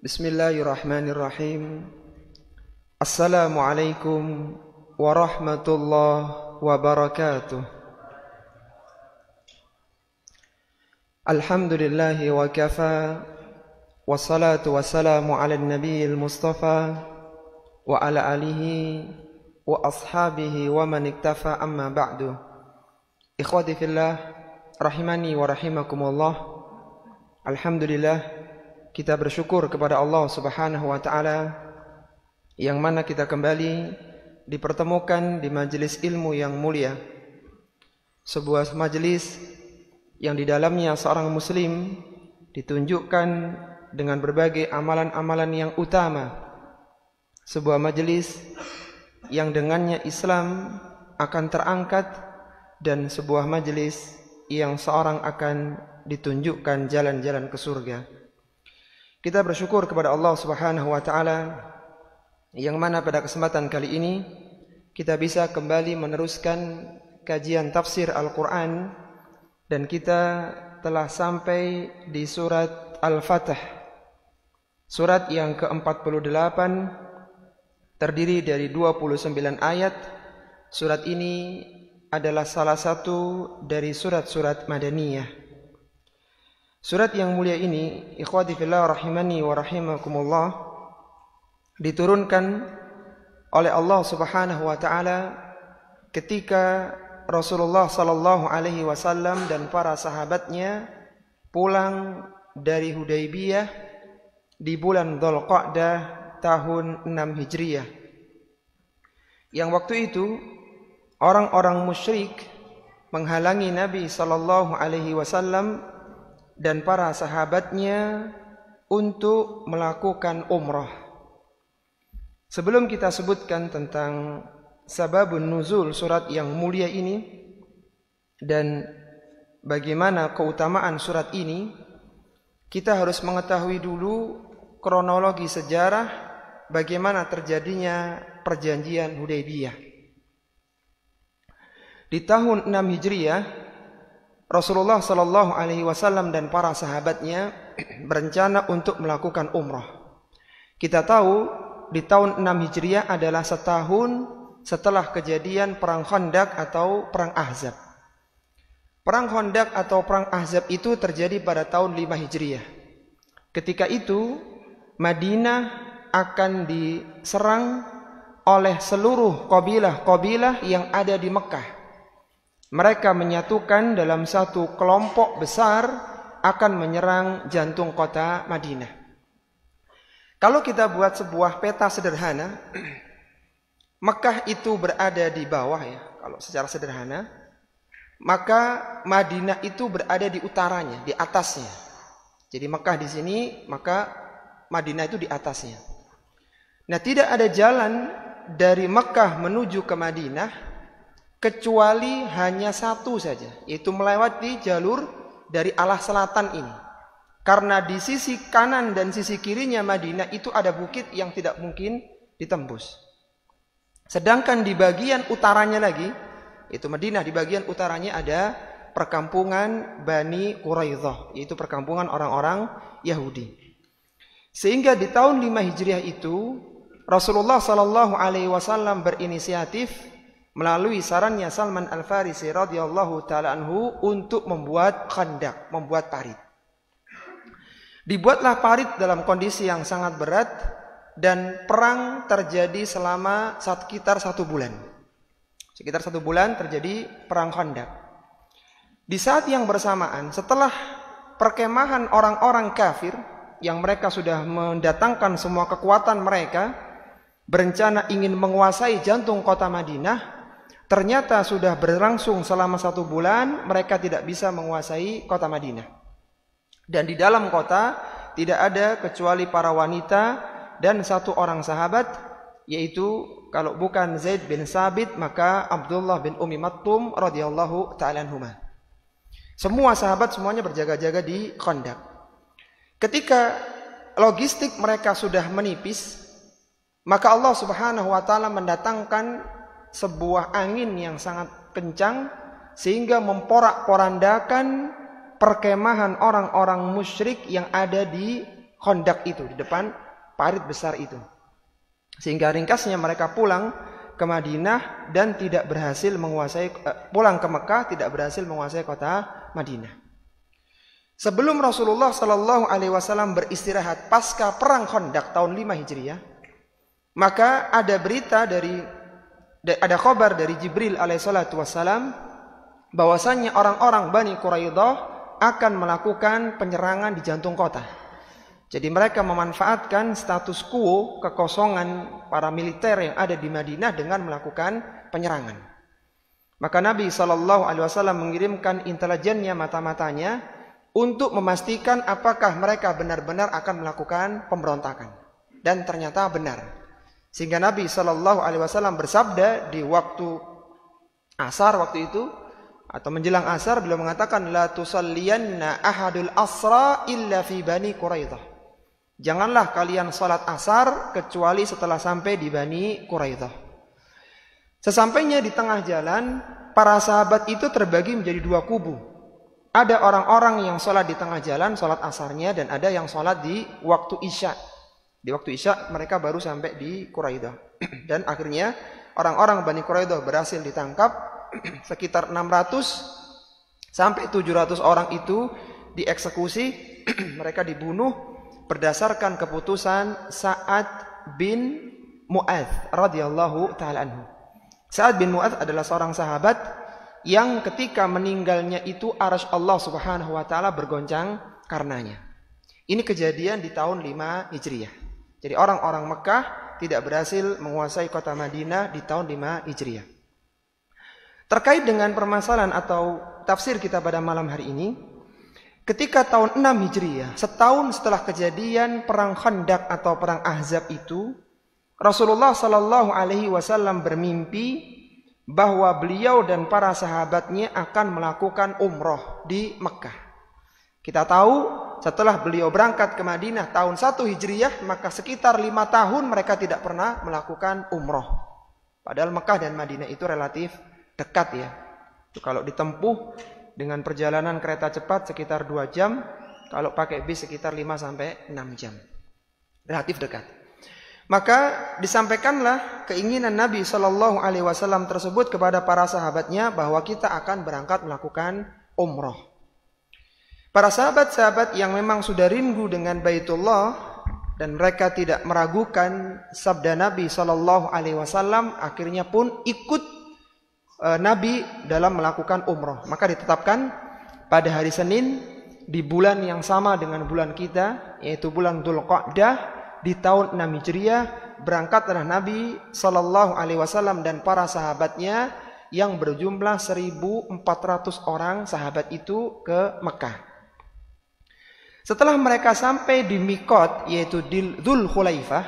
Bismillahirrahmanirrahim. Assalamualaikum warahmatullahi wabarakatuh. Alhamdulillahi wa kafa, wassalatu wassalamu ala nabiyil mustafa wa ala alihi wa ashabihi wa man iktafa, amma ba'du. Ikhwati fillah, rahimani wa rahimakumullah. Alhamdulillah, kita bersyukur kepada Allah Subhanahu wa taala yang mana kita kembali dipertemukan di majelis ilmu yang mulia. Sebuah majelis yang di dalamnya seorang muslim ditunjukkan dengan berbagai amalan-amalan yang utama. Sebuah majelis yang dengannya Islam akan terangkat, dan sebuah majelis yang seorang akan ditunjukkan jalan-jalan ke surga. Kita bersyukur kepada Allah Subhanahu wa taala yang mana pada kesempatan kali ini kita bisa kembali meneruskan kajian tafsir Al-Qur'an, dan kita telah sampai di surat Al-Fatih. Surat yang ke-48 terdiri dari 29 ayat. Surat ini adalah salah satu dari surat-surat Madaniyah. Surat yang mulia ini, ikhwati fillah rahimani wa rahimakumullah, diturunkan oleh Allah Subhanahu wa taala ketika Rasulullah sallallahu alaihi wasallam dan para sahabatnya pulang dari Hudaybiyah di bulan Dzulqa'dah tahun 6 Hijriah. Yang waktu itu orang-orang musyrik menghalangi Nabi sallallahu alaihi wasallam dan para sahabatnya untuk melakukan umrah. Sebelum kita sebutkan tentang sababun nuzul surat yang mulia ini dan bagaimana keutamaan surat ini, kita harus mengetahui dulu kronologi sejarah bagaimana terjadinya perjanjian Hudaybiyah. Di tahun 6 Hijriah, Rasulullah sallallahu alaihi wasallam dan para sahabatnya berencana untuk melakukan umrah. Kita tahu di tahun 6 Hijriah adalah setahun setelah kejadian perang Khandaq atau perang Ahzab. Perang Khandaq atau perang Ahzab itu terjadi pada tahun 5 Hijriah. Ketika itu Madinah akan diserang oleh seluruh kabilah-kabilah yang ada di Mekah. Mereka menyatukan dalam satu kelompok besar akan menyerang jantung kota Madinah. Kalau kita buat sebuah peta sederhana, Mekah itu berada di bawah ya, kalau secara sederhana, maka Madinah itu berada di utaranya, di atasnya. Jadi Mekah di sini, maka Madinah itu di atasnya. Nah, tidak ada jalan dari Mekah menuju ke Madinah kecuali hanya satu saja, yaitu melewati jalur dari arah selatan ini. Karena di sisi kanan dan sisi kirinya Madinah itu ada bukit yang tidak mungkin ditembus. Sedangkan di bagian utaranya lagi, itu Madinah, di bagian utaranya ada perkampungan Bani Quraidzah, yaitu perkampungan orang-orang Yahudi. Sehingga di tahun 5 Hijriah itu Rasulullah sallallahu alaihi wasallam berinisiatif melalui sarannya Salman Al-Farisi radhiyallahu taala anhu untuk membuat khandak, membuat parit. Dibuatlah parit dalam kondisi yang sangat berat, dan perang terjadi selama sekitar 1 bulan. Sekitar 1 bulan terjadi perang Khandaq. Di saat yang bersamaan, setelah perkemahan orang-orang kafir yang mereka sudah mendatangkan semua kekuatan mereka, berencana ingin menguasai jantung kota Madinah, ternyata sudah berlangsung selama 1 bulan, mereka tidak bisa menguasai kota Madinah. Dan di dalam kota tidak ada kecuali para wanita dan 1 orang sahabat, yaitu kalau bukan Zaid bin Sabit maka Abdullah bin Ummi Maktum radhiyallahu ta'ala anhuma. Semua sahabat semuanya berjaga-jaga di Khandaq. Ketika logistik mereka sudah menipis, maka Allah Subhanahu wa taala mendatangkan sebuah angin yang sangat kencang sehingga memporak-porandakan perkemahan orang-orang musyrik yang ada di Khandaq itu, di depan parit besar itu. Sehingga ringkasnya mereka pulang ke Madinah dan tidak berhasil menguasai, pulang ke Mekah tidak berhasil menguasai kota Madinah. Sebelum Rasulullah Sallallahu Alaihi Wasallam beristirahat pasca perang Khandaq tahun 5 Hijriah, maka ada khabar dari Jibril alaihissalatu wassalam bahwasanya orang-orang Bani Quraidah akan melakukan penyerangan di jantung kota. Jadi mereka memanfaatkan status quo, kekosongan para militer yang ada di Madinah dengan melakukan penyerangan. Maka Nabi SAW mengirimkan intelijennya, mata-matanya, untuk memastikan apakah mereka benar-benar akan melakukan pemberontakan. Dan ternyata benar. Sehingga Nabi SAW bersabda di waktu asar waktu itu, atau menjelang asar, beliau mengatakan, La tusalliyanna ahadul asra illa fi Bani Quraidah. Janganlah kalian salat asar kecuali setelah sampai di Bani Quraidah. Sesampainya di tengah jalan, para sahabat itu terbagi menjadi dua kubu. Ada orang-orang yang salat di tengah jalan, salat asarnya, dan ada yang salat di waktu Isya. Di waktu Isya mereka baru sampai di Quraidah. Dan akhirnya orang-orang Bani Quraidah berhasil ditangkap. Sekitar 600 sampai 700 orang itu dieksekusi. Mereka dibunuh berdasarkan keputusan Sa'ad bin Mu'adz radhiyallahu taala anhu. Sa'ad bin Mu'adz adalah seorang sahabat yang ketika meninggalnya itu arsy Allah Subhanahu wa taala bergoncang karenanya. Ini kejadian di tahun 5 Hijriah. Jadi orang-orang Mekah tidak berhasil menguasai kota Madinah di tahun 5 Hijriah. Terkait dengan permasalahan atau tafsir kita pada malam hari ini, ketika tahun 6 Hijriah, setahun setelah kejadian perang Khandaq atau perang Ahzab itu, Rasulullah Sallallahu Alaihi Wasallam bermimpi bahwa beliau dan para sahabatnya akan melakukan umroh di Mekah. Kita tahu setelah beliau berangkat ke Madinah tahun 1 Hijriah, maka sekitar 5 tahun mereka tidak pernah melakukan umroh. Padahal Mekah dan Madinah itu relatif dekat ya. Itu kalau ditempuh dengan perjalanan kereta cepat sekitar 2 jam, kalau pakai bis sekitar 5 sampai 6 jam. Relatif dekat. Maka disampaikanlah keinginan Nabi Shallallahu Alaihi Wasallam tersebut kepada para sahabatnya bahwa kita akan berangkat melakukan umroh. Para sahabat-sahabat yang memang sudah rindu dengan Baitullah dan mereka tidak meragukan sabda Nabi Shallallahu Alaihi Wasallam, akhirnya pun ikut Nabi dalam melakukan umroh. Maka ditetapkan pada hari Senin di bulan yang sama dengan bulan kita, yaitu bulan Dzulqa'dah, di tahun 6 Hijriah berangkatlah Nabi Sallallahu Alaihi Wasallam dan para sahabatnya yang berjumlah 1.400 orang sahabat itu ke Mekah. Setelah mereka sampai di Miqat, yaitu di Dzul Khulaifah,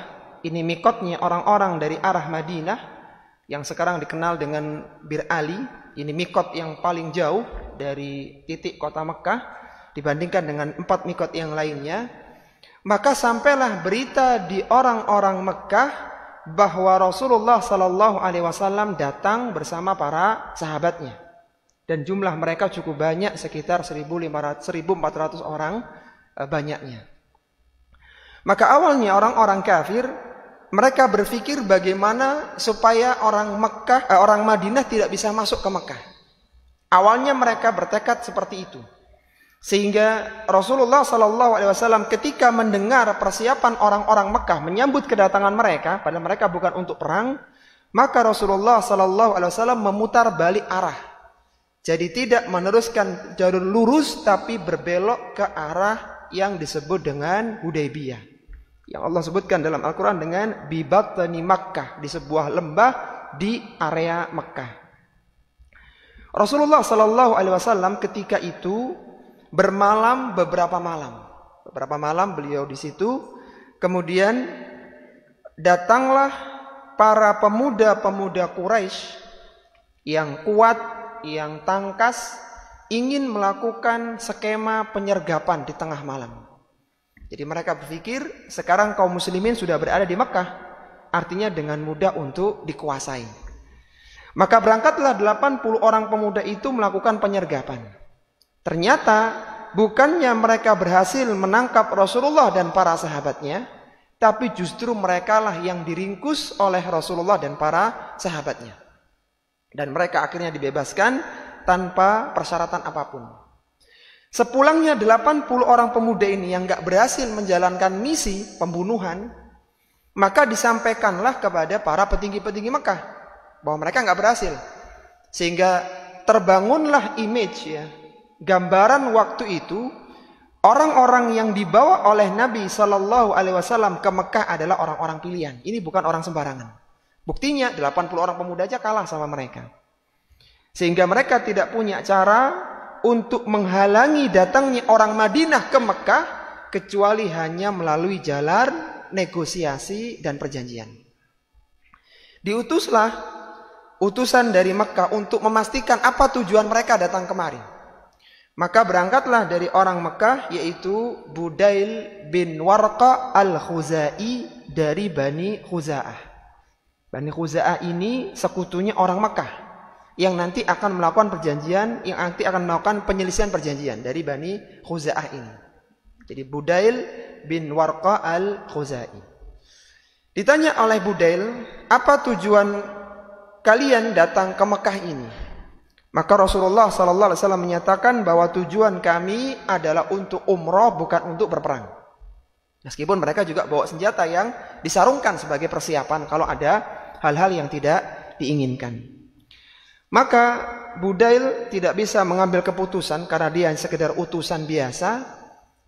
ini Miqatnya orang-orang dari arah Madinah yang sekarang dikenal dengan Bir Ali. Ini Miqat yang paling jauh dari titik kota Mekah dibandingkan dengan 4 Miqat yang lainnya. Maka sampailah berita di orang-orang Mekah bahwa Rasulullah Sallallahu Alaihi Wasallam datang bersama para sahabatnya, dan jumlah mereka cukup banyak, sekitar 1.400 orang banyaknya. Maka awalnya orang-orang kafir mereka berpikir bagaimana supaya orang Madinah tidak bisa masuk ke Mekah. Awalnya mereka bertekad seperti itu. Sehingga Rasulullah Sallallahu Alaihi Wasallam ketika mendengar persiapan orang-orang Mekah menyambut kedatangan mereka, padahal mereka bukan untuk perang, maka Rasulullah Sallallahu Alaihi Wasallam memutar balik arah. Jadi tidak meneruskan jalur lurus, tapi berbelok ke arah yang disebut dengan Hudaybiyah, yang Allah sebutkan dalam Al-Quran dengan Bibatni Makkah, di sebuah lembah di area Mekah. Rasulullah Sallallahu Alaihi Wasallam ketika itu bermalam beberapa malam beliau di situ. Kemudian datanglah para pemuda-pemuda Quraisy yang kuat, yang tangkas, ingin melakukan skema penyergapan di tengah malam. Jadi mereka berpikir sekarang kaum muslimin sudah berada di Mekah, artinya dengan mudah untuk dikuasai. Maka berangkatlah 80 orang pemuda itu melakukan penyergapan. Ternyata bukannya mereka berhasil menangkap Rasulullah dan para sahabatnya, tapi justru merekalah yang diringkus oleh Rasulullah dan para sahabatnya. Dan mereka akhirnya dibebaskan tanpa persyaratan apapun. Sepulangnya 80 orang pemuda ini yang gak berhasil menjalankan misi pembunuhan, maka disampaikanlah kepada para petinggi-petinggi Mekah bahwa mereka gak berhasil. Sehingga terbangunlah image ya, gambaran waktu itu orang-orang yang dibawa oleh Nabi Shallallahu Alaihi Wasallam ke Mekah adalah orang-orang pilihan. Ini bukan orang sembarangan. Buktinya 80 orang pemuda aja kalah sama mereka. Sehingga mereka tidak punya cara untuk menghalangi datangnya orang Madinah ke Mekah kecuali hanya melalui jalan negosiasi dan perjanjian. Diutuslah utusan dari Mekah untuk memastikan apa tujuan mereka datang kemari. Maka berangkatlah dari orang Mekah, yaitu Budail bin Warqa al-Khuzai dari Bani Khuza'ah. Bani Khuza'ah ini sekutunya orang Mekah yang nanti akan melakukan perjanjian, yang nanti akan melakukan penyelesaian perjanjian dari Bani Khuza'ah ini. Jadi Budail bin Warqa al-Khuzai. Ditanya oleh Budail, apa tujuan kalian datang ke Mekah ini? Maka Rasulullah SAW menyatakan bahwa tujuan kami adalah untuk umroh, bukan untuk berperang. Meskipun mereka juga bawa senjata yang disarungkan sebagai persiapan kalau ada hal-hal yang tidak diinginkan. Maka Budail tidak bisa mengambil keputusan karena dia sekedar utusan biasa.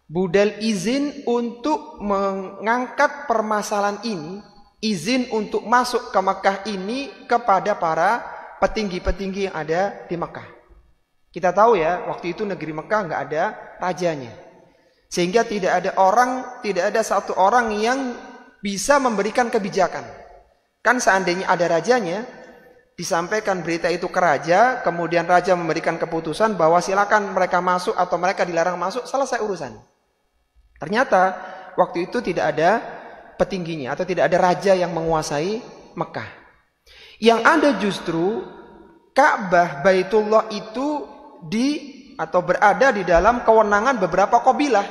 Budail izin untuk mengangkat permasalahan ini, izin untuk masuk ke Mekah ini kepada para petinggi-petinggi yang ada di Mekah. Kita tahu ya, waktu itu negeri Mekah nggak ada rajanya, sehingga tidak ada satu orang yang bisa memberikan kebijakan. Kan seandainya ada rajanya, disampaikan berita itu ke raja, kemudian raja memberikan keputusan bahwa silakan mereka masuk atau mereka dilarang masuk, selesai urusan. Ternyata waktu itu tidak ada petingginya atau tidak ada raja yang menguasai Mekah. Yang ada justru Ka'bah Baitullah itu berada di dalam kewenangan beberapa kabilah.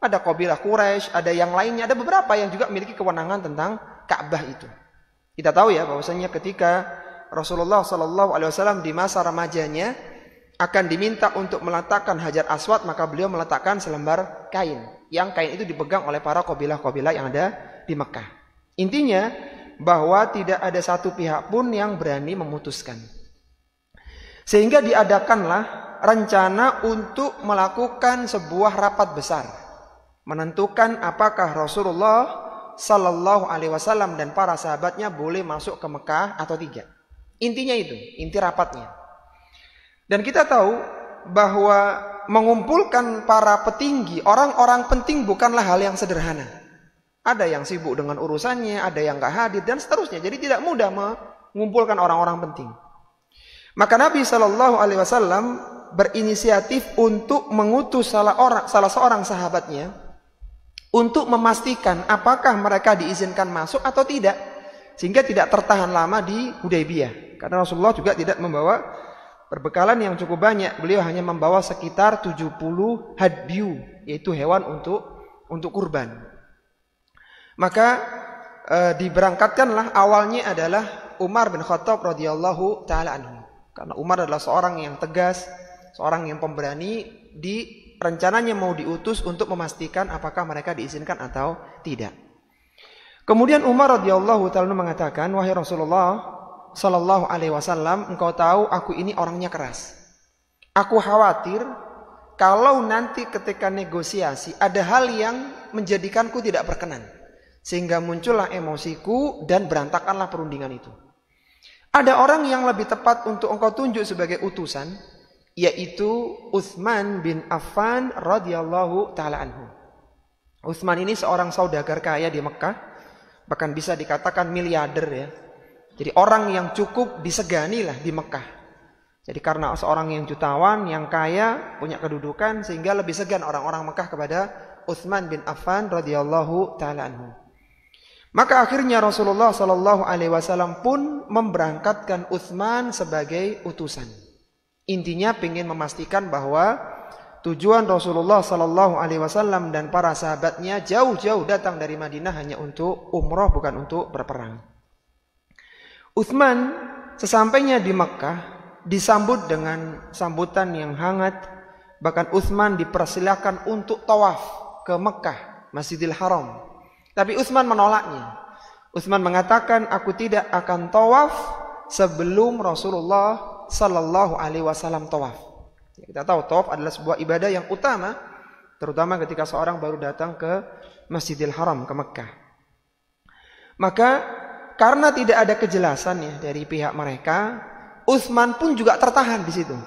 Ada kabilah Quraisy, ada yang lainnya, ada beberapa yang juga memiliki kewenangan tentang Ka'bah itu. Kita tahu ya bahwasanya ketika Rasulullah SAW di masa remajanya akan diminta untuk meletakkan Hajar Aswad, maka beliau meletakkan selembar kain. Yang kain itu dipegang oleh para kabilah-kabilah yang ada di Mekah. Intinya bahwa tidak ada satu pihak pun yang berani memutuskan. Sehingga diadakanlah rencana untuk melakukan sebuah rapat besar, menentukan apakah Rasulullah Sallallahu Alaihi Wasallam dan para sahabatnya boleh masuk ke Mekah atau tidak. Intinya itu, inti rapatnya. Dan kita tahu bahwa mengumpulkan para petinggi, orang-orang penting bukanlah hal yang sederhana. Ada yang sibuk dengan urusannya, ada yang gak hadir, dan seterusnya. Jadi tidak mudah mengumpulkan orang-orang penting. Maka Nabi SAW berinisiatif untuk mengutus salah seorang sahabatnya untuk memastikan apakah mereka diizinkan masuk atau tidak, sehingga tidak tertahan lama di Hudaybiyah. Karena Rasulullah juga tidak membawa perbekalan yang cukup banyak. Beliau hanya membawa sekitar 70 hadyu, yaitu hewan untuk kurban. Maka diberangkatkanlah, awalnya adalah Umar bin Khattab radhiyallahu taala anhu. Karena Umar adalah seorang yang tegas, seorang yang pemberani, rencananya mau diutus untuk memastikan apakah mereka diizinkan atau tidak. Kemudian Umar radhiyallahu taala mengatakan, "Wahai Rasulullah sallallahu alaihi wasallam, engkau tahu aku ini orangnya keras. Aku khawatir kalau nanti ketika negosiasi ada hal yang menjadikanku tidak berkenan, sehingga muncullah emosiku dan berantakanlah perundingan itu. Ada orang yang lebih tepat untuk engkau tunjuk sebagai utusan, yaitu Utsman bin Affan radhiyallahu taala anhu." Utsman ini seorang saudagar kaya di Mekah, bahkan bisa dikatakan miliarder ya. Jadi orang yang cukup disegani lah di Mekah. Jadi karena seorang yang jutawan, yang kaya, punya kedudukan, sehingga lebih segan orang-orang Mekah kepada Utsman bin Affan radhiyallahu taala anhu. Maka akhirnya Rasulullah Sallallahu Alaihi Wasallam pun memberangkatkan Utsman sebagai utusan. Intinya ingin memastikan bahwa tujuan Rasulullah sallallahu alaihi wasallam dan para sahabatnya jauh-jauh datang dari Madinah hanya untuk umrah, bukan untuk berperang. Utsman sesampainya di Mekkah disambut dengan sambutan yang hangat. Bahkan Utsman dipersilakan untuk tawaf ke Mekkah, Masjidil Haram. Tapi Utsman menolaknya. Utsman mengatakan, aku tidak akan tawaf sebelum Rasulullah sallallahu alaihi wasallam tawaf. Kita tahu tawaf adalah sebuah ibadah yang utama, terutama ketika seorang baru datang ke Masjidil Haram, ke Mekkah. Maka karena tidak ada kejelasan ya dari pihak mereka, Utsman pun juga tertahan di situ.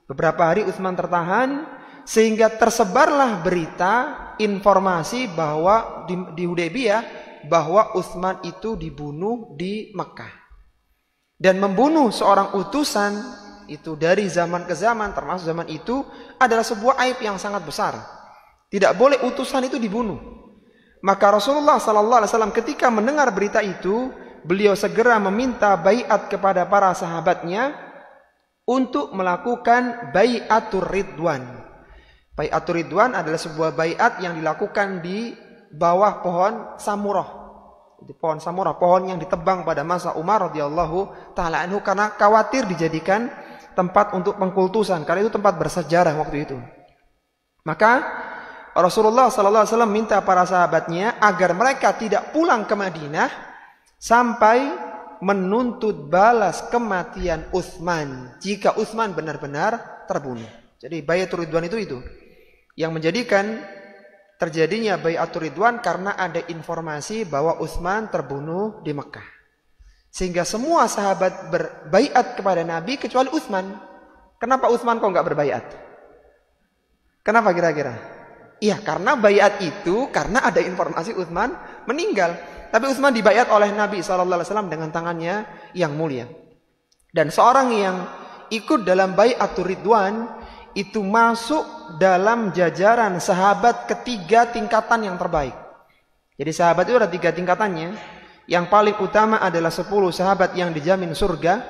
Beberapa hari Utsman tertahan sehingga tersebarlah berita, informasi bahwa di Hudaybiyah bahwa Utsman itu dibunuh di Mekkah. Dan membunuh seorang utusan itu dari zaman ke zaman, termasuk zaman itu, adalah sebuah aib yang sangat besar. Tidak boleh utusan itu dibunuh. Maka Rasulullah SAW ketika mendengar berita itu, beliau segera meminta baiat kepada para sahabatnya untuk melakukan baiatur ridwan. Baiatur ridwan adalah sebuah baiat yang dilakukan di bawah pohon samurah. Itu pohon samurah, pohon yang ditebang pada masa Umar radhiyallahu taala anhu karena khawatir dijadikan tempat untuk pengkultusan, karena itu tempat bersejarah waktu itu. Maka Rasulullah sallallahu alaihi wasallam minta para sahabatnya agar mereka tidak pulang ke Madinah sampai menuntut balas kematian Utsman jika Utsman benar-benar terbunuh. Jadi baiatur ridwan itu yang menjadikan terjadinya baiatur ridwan karena ada informasi bahwa Utsman terbunuh di Mekkah. Sehingga semua sahabat berbaiat kepada Nabi kecuali Utsman. Kenapa Utsman kok enggak berbaiat? Kenapa kira-kira? Iya, karena baiat itu karena ada informasi Utsman meninggal. Tapi Utsman dibaiat oleh Nabi SAW dengan tangannya yang mulia. Dan seorang yang ikut dalam baiatur ridwan itu masuk dalam jajaran sahabat ketiga tingkatan yang terbaik. Jadi sahabat itu ada 3 tingkatannya. Yang paling utama adalah 10 sahabat yang dijamin surga.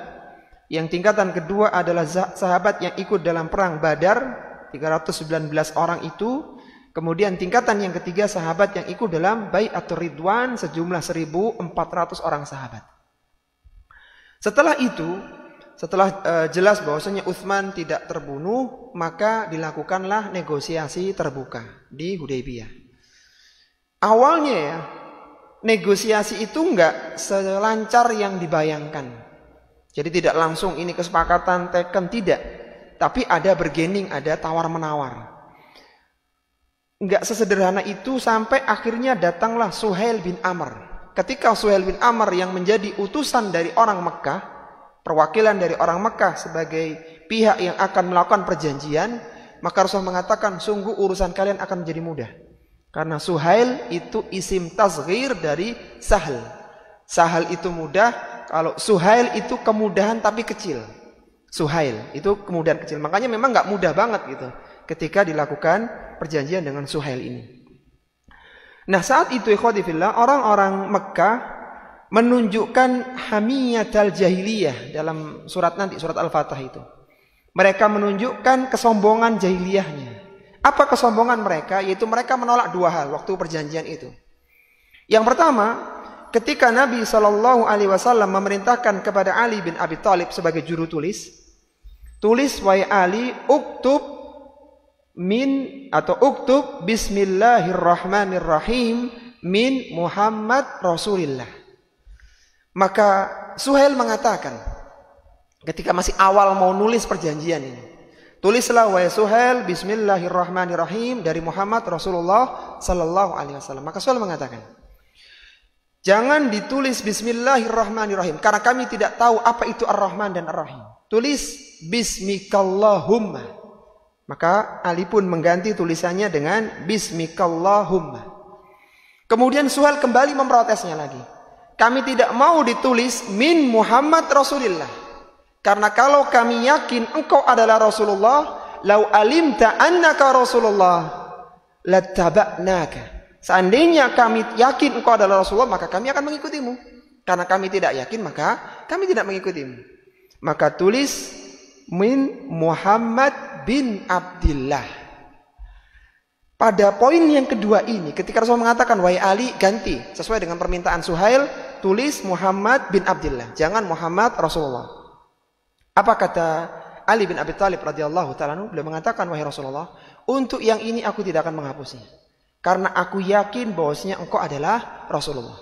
Yang tingkatan kedua adalah sahabat yang ikut dalam perang Badar, 319 orang itu. Kemudian tingkatan yang ketiga sahabat yang ikut dalam baiatur ridwan sejumlah 1.400 orang sahabat. Setelah itu, setelah jelas bahwasanya Utsman tidak terbunuh, maka dilakukanlah negosiasi terbuka di Hudaybiyah. Awalnya ya, negosiasi itu enggak selancar yang dibayangkan. Jadi tidak langsung ini kesepakatan teken, tidak. Tapi ada bargaining, ada tawar-menawar. Enggak sesederhana itu sampai akhirnya datanglah Suhail bin Amr. Ketika Suhail bin Amr yang menjadi utusan dari orang Mekkah, perwakilan dari orang Mekkah sebagai pihak yang akan melakukan perjanjian, maka Rasul mengatakan sungguh urusan kalian akan menjadi mudah. Karena Suhail itu isim tasghir dari Sahl. Sahl itu mudah, kalau Suhail itu kemudahan tapi kecil. Suhail itu kemudahan kecil. Makanya memang nggak mudah banget gitu ketika dilakukan perjanjian dengan Suhail ini. Nah, saat itu ikhwati fillah, orang-orang Mekkah menunjukkan hamiyatal jahiliyah dalam surat nanti, surat Al-Fatah itu. Mereka menunjukkan kesombongan jahiliyahnya. Apa kesombongan mereka? Yaitu mereka menolak 2 hal waktu perjanjian itu. Yang pertama, ketika Nabi SAW memerintahkan kepada Ali bin Abi Thalib sebagai juru tulis, tulis wahai Ali, uktub bismillahirrahmanirrahim min Muhammad Rasulillah. Maka Suhail mengatakan ketika masih awal mau nulis perjanjian ini, tulislah wahai Suhail bismillahirrahmanirrahim dari Muhammad Rasulullah sallallahu alaihi wasallam. Maka Suhail mengatakan, jangan ditulis bismillahirrahmanirrahim karena kami tidak tahu apa itu Ar-Rahman dan Ar-Rahim. Tulis bismikallahumma. Maka Ali pun mengganti tulisannya dengan bismikallahumma. Kemudian Suhail kembali memprotesnya lagi. Kami tidak mau ditulis min Muhammad Rasulillah. Karena kalau kami yakin engkau adalah Rasulullah, lau alimta annaka Rasulullah lattaba'naka. Seandainya kami yakin engkau adalah Rasulullah, maka kami akan mengikutimu. Karena kami tidak yakin, maka kami tidak mengikutimu. Maka tulis min Muhammad bin Abdillah. pada poin yang kedua ini, ketika Rasulullah mengatakan, wahai Ali, ganti sesuai dengan permintaan Suhail, tulis Muhammad bin Abdullah, jangan Muhammad Rasulullah. Apa kata Ali bin Abi Thalib radhiyallahu ta'ala anhu? Beliau mengatakan, wahai Rasulullah, untuk yang ini aku tidak akan menghapusnya, karena aku yakin bahwasanya engkau adalah Rasulullah.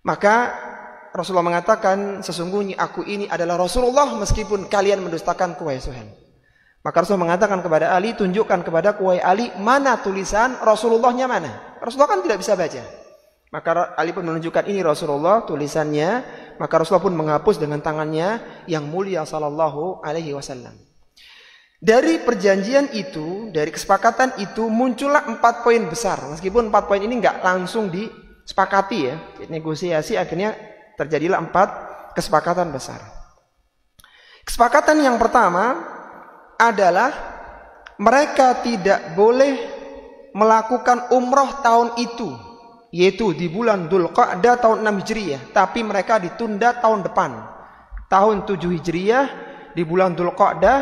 Maka Rasulullah mengatakan, sesungguhnya aku ini adalah Rasulullah meskipun kalian mendustakanku, wahai Suhail. Maka Rasulullah mengatakan kepada Ali, tunjukkan kepada wahai Ali, mana tulisan Rasulullahnya mana? Rasulullah kan tidak bisa baca. Maka Ali pun menunjukkan, ini Rasulullah tulisannya. Maka Rasulullah pun menghapus dengan tangannya yang mulia sallallahu alaihi wasallam. Dari perjanjian itu, dari kesepakatan itu muncullah 4 poin besar. Meskipun 4 poin ini nggak langsung disepakati ya, negosiasi, akhirnya terjadilah 4 kesepakatan besar. Kesepakatan yang pertama adalah mereka tidak boleh melakukan umroh tahun itu, yaitu di bulan Dzulqa'dah tahun 6 Hijriah, tapi mereka ditunda tahun depan, tahun 7 Hijriah di bulan Dzulqa'dah,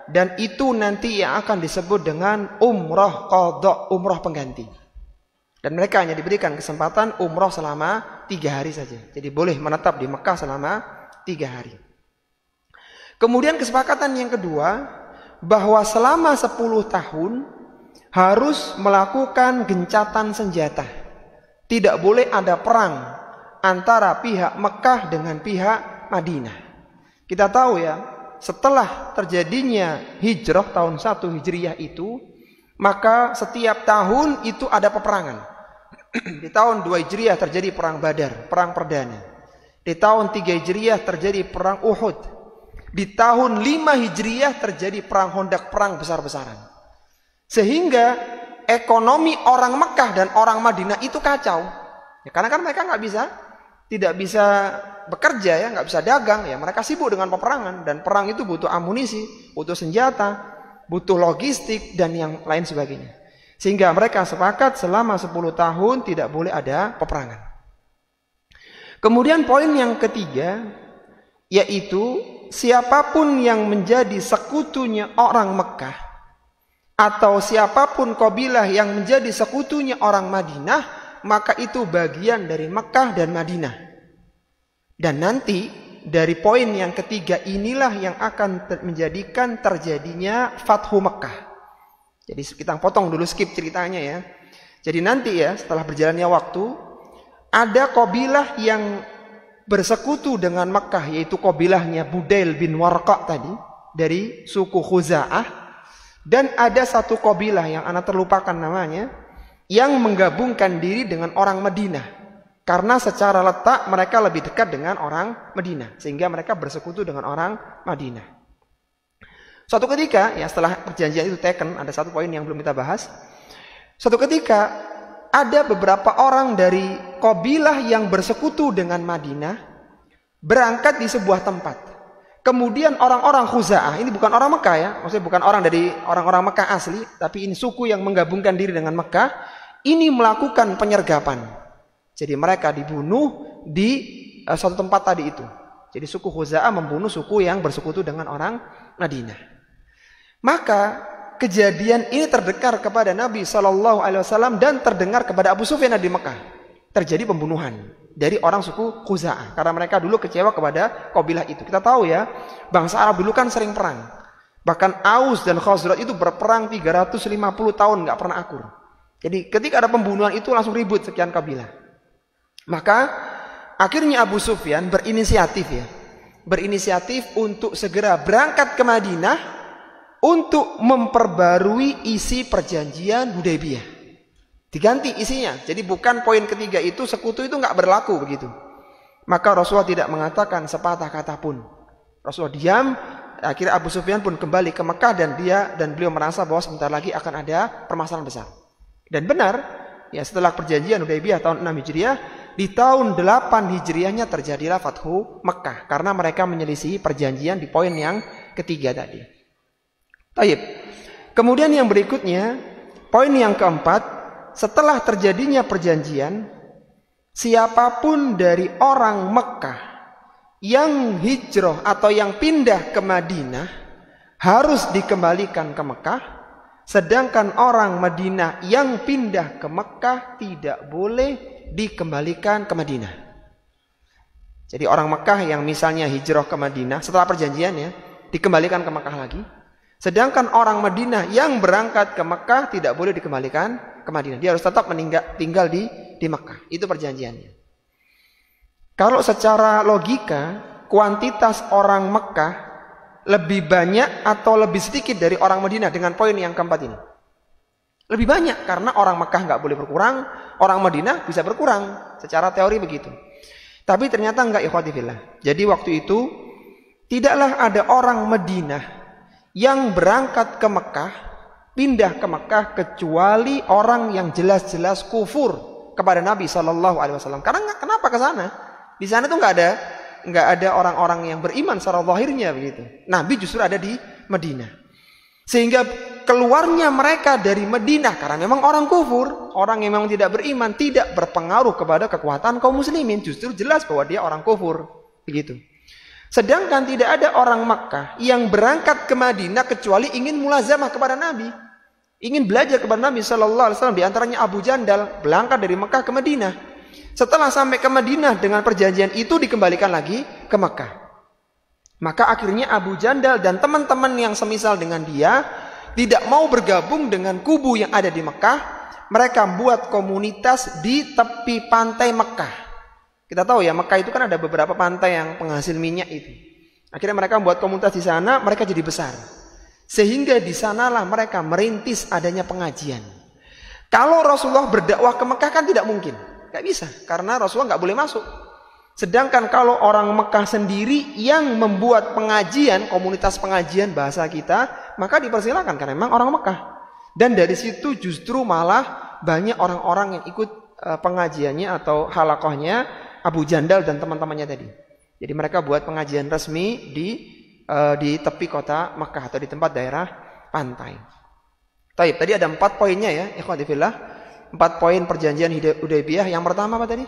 dan itu nanti yang akan disebut dengan umroh qadha, umroh pengganti. Dan mereka hanya diberikan kesempatan umroh selama 3 hari saja. Jadi boleh menetap di Mekah selama 3 hari. Kemudian kesepakatan yang kedua, bahwa selama 10 tahun harus melakukan gencatan senjata. Tidak boleh ada perang antara pihak Mekah dengan pihak Madinah. Kita tahu ya, setelah terjadinya hijrah tahun 1 Hijriah itu, maka setiap tahun itu ada peperangan. Di tahun 2 Hijriah terjadi perang Badar, perang perdana. Di tahun 3 Hijriah terjadi perang Uhud. Di tahun 5 Hijriah terjadi perang Khandaq, perang besar-besaran. Sehingga ekonomi orang Mekah dan orang Madinah itu kacau. Ya, karena kan mereka tidak bisa bekerja ya, nggak bisa dagang ya. Mereka sibuk dengan peperangan, dan perang itu butuh amunisi, butuh senjata, butuh logistik dan yang lain sebagainya. Sehingga mereka sepakat selama 10 tahun tidak boleh ada peperangan. Kemudian poin yang ketiga, yaitu siapapun yang menjadi sekutunya orang Mekah atau siapapun kabilah yang menjadi sekutunya orang Madinah, maka itu bagian dari Mekah dan Madinah. Dan nanti dari poin yang ketiga inilah yang akan menjadikan terjadinya Fathu Mekah. Jadi kita potong dulu, skip ceritanya ya. Jadi nanti ya, setelah berjalannya waktu, ada kabilah yang bersekutu dengan Mekah, yaitu kabilahnya Budail bin Warqa tadi dari suku Khuza'ah, dan ada satu kabilah yang anak terlupakan namanya yang menggabungkan diri dengan orang Madinah karena secara letak mereka lebih dekat dengan orang Madinah, sehingga mereka bersekutu dengan orang Madinah. Suatu ketika ya, setelah perjanjian itu teken, ada satu poin yang belum kita bahas. Suatu ketika ada beberapa orang dari kabilah yang bersekutu dengan Madinah berangkat di sebuah tempat. Kemudian orang-orang Khuza'ah, ini bukan orang Mekah ya, maksudnya bukan orang dari orang-orang Mekah asli, tapi ini suku yang menggabungkan diri dengan Mekah, ini melakukan penyergapan. Jadi mereka dibunuh di suatu tempat tadi itu. Jadi suku Khuza'ah membunuh suku yang bersekutu dengan orang Madinah. Maka kejadian ini terdengar kepada Nabi SAW dan terdengar kepada Abu Sufyan di Mekah. Terjadi pembunuhan dari orang suku Khuza'ah karena mereka dulu kecewa kepada kabilah itu. Kita tahu ya, bangsa Arab dulu kan sering perang. Bahkan Aus dan Khazraj itu berperang 350 tahun nggak pernah akur. Jadi ketika ada pembunuhan itu langsung ribut sekian kabilah. Maka akhirnya Abu Sufyan berinisiatif untuk segera berangkat ke Madinah untuk memperbarui isi perjanjian Hudaybiyah. Diganti isinya. Jadi bukan poin ketiga itu, sekutu itu nggak berlaku begitu. Maka Rasulullah tidak mengatakan sepatah kata pun. Rasulullah diam. Akhirnya Abu Sufyan pun kembali ke Mekah dan beliau merasa bahwa sebentar lagi akan ada permasalahan besar. Dan benar, ya setelah perjanjian Hudaybiyah tahun 6 Hijriah, di tahun 8 Hijriahnya terjadilah Fathu Mekah karena mereka menyelisihi perjanjian di poin yang ketiga tadi. Taib. Kemudian yang berikutnya, poin yang keempat, setelah terjadinya perjanjian, siapapun dari orang Mekah yang hijrah atau yang pindah ke Madinah harus dikembalikan ke Mekah Sedangkan orang Madinah yang pindah ke Mekah tidak boleh dikembalikan ke Madinah. Jadi orang Mekah yang misalnya hijrah ke Madinah setelah perjanjian ya, dikembalikan ke Mekah lagi. Sedangkan orang Madinah yang berangkat ke Mekah tidak boleh dikembalikan ke Madinah. Dia harus tetap tinggal di Mekah. Itu perjanjiannya. Kalau secara logika, kuantitas orang Mekah lebih banyak atau lebih sedikit dari orang Madinah dengan poin yang keempat ini? Lebih banyak, karena orang Mekah nggak boleh berkurang, orang Madinah bisa berkurang. Secara teori begitu. Tapi ternyata enggak, ikhwati fillah. Jadi waktu itu tidaklah ada orang Madinah yang berangkat ke Mekah, pindah ke Mekah, kecuali orang yang jelas-jelas kufur kepada Nabi SAW. Karena kenapa ke sana? Di sana tuh nggak ada orang-orang yang beriman secara zahirnya begitu. Nabi justru ada di Madinah. Sehingga keluarnya mereka dari Madinah karena memang orang kufur, orang yang memang tidak beriman, tidak berpengaruh kepada kekuatan kaum muslimin. Justru jelas bahwa dia orang kufur begitu. Sedangkan tidak ada orang Makkah yang berangkat ke Madinah kecuali ingin mulazamah kepada Nabi, ingin belajar kepada Nabi SAW. Di antaranya Abu Jandal berangkat dari Mekah ke Madinah. Setelah sampai ke Madinah dengan perjanjian itu dikembalikan lagi ke Mekah. Maka akhirnya Abu Jandal dan teman-teman yang semisal dengan dia tidak mau bergabung dengan kubu yang ada di Mekah. Mereka buat komunitas di tepi pantai Mekah. Kita tahu ya, Mekah itu kan ada beberapa pantai yang penghasil minyak itu. Akhirnya mereka buat komunitas di sana, mereka jadi besar. Sehingga di sanalah mereka merintis adanya pengajian. Kalau Rasulullah berdakwah ke Mekah kan tidak mungkin. Gak bisa, karena Rasulullah gak boleh masuk. Sedangkan kalau orang Mekah sendiri yang membuat pengajian, komunitas pengajian bahasa kita, maka dipersilakan karena memang orang Mekah. Dan dari situ justru malah banyak orang-orang yang ikut pengajiannya atau halakohnya Abu Jandal dan teman-temannya tadi. Jadi mereka buat pengajian resmi di tepi kota Mekah atau di tempat daerah pantai. Taib, tadi ada 4 poinnya ya, ikhwati fillah. 4 poin perjanjian Hudaybiyah. Yang pertama apa tadi?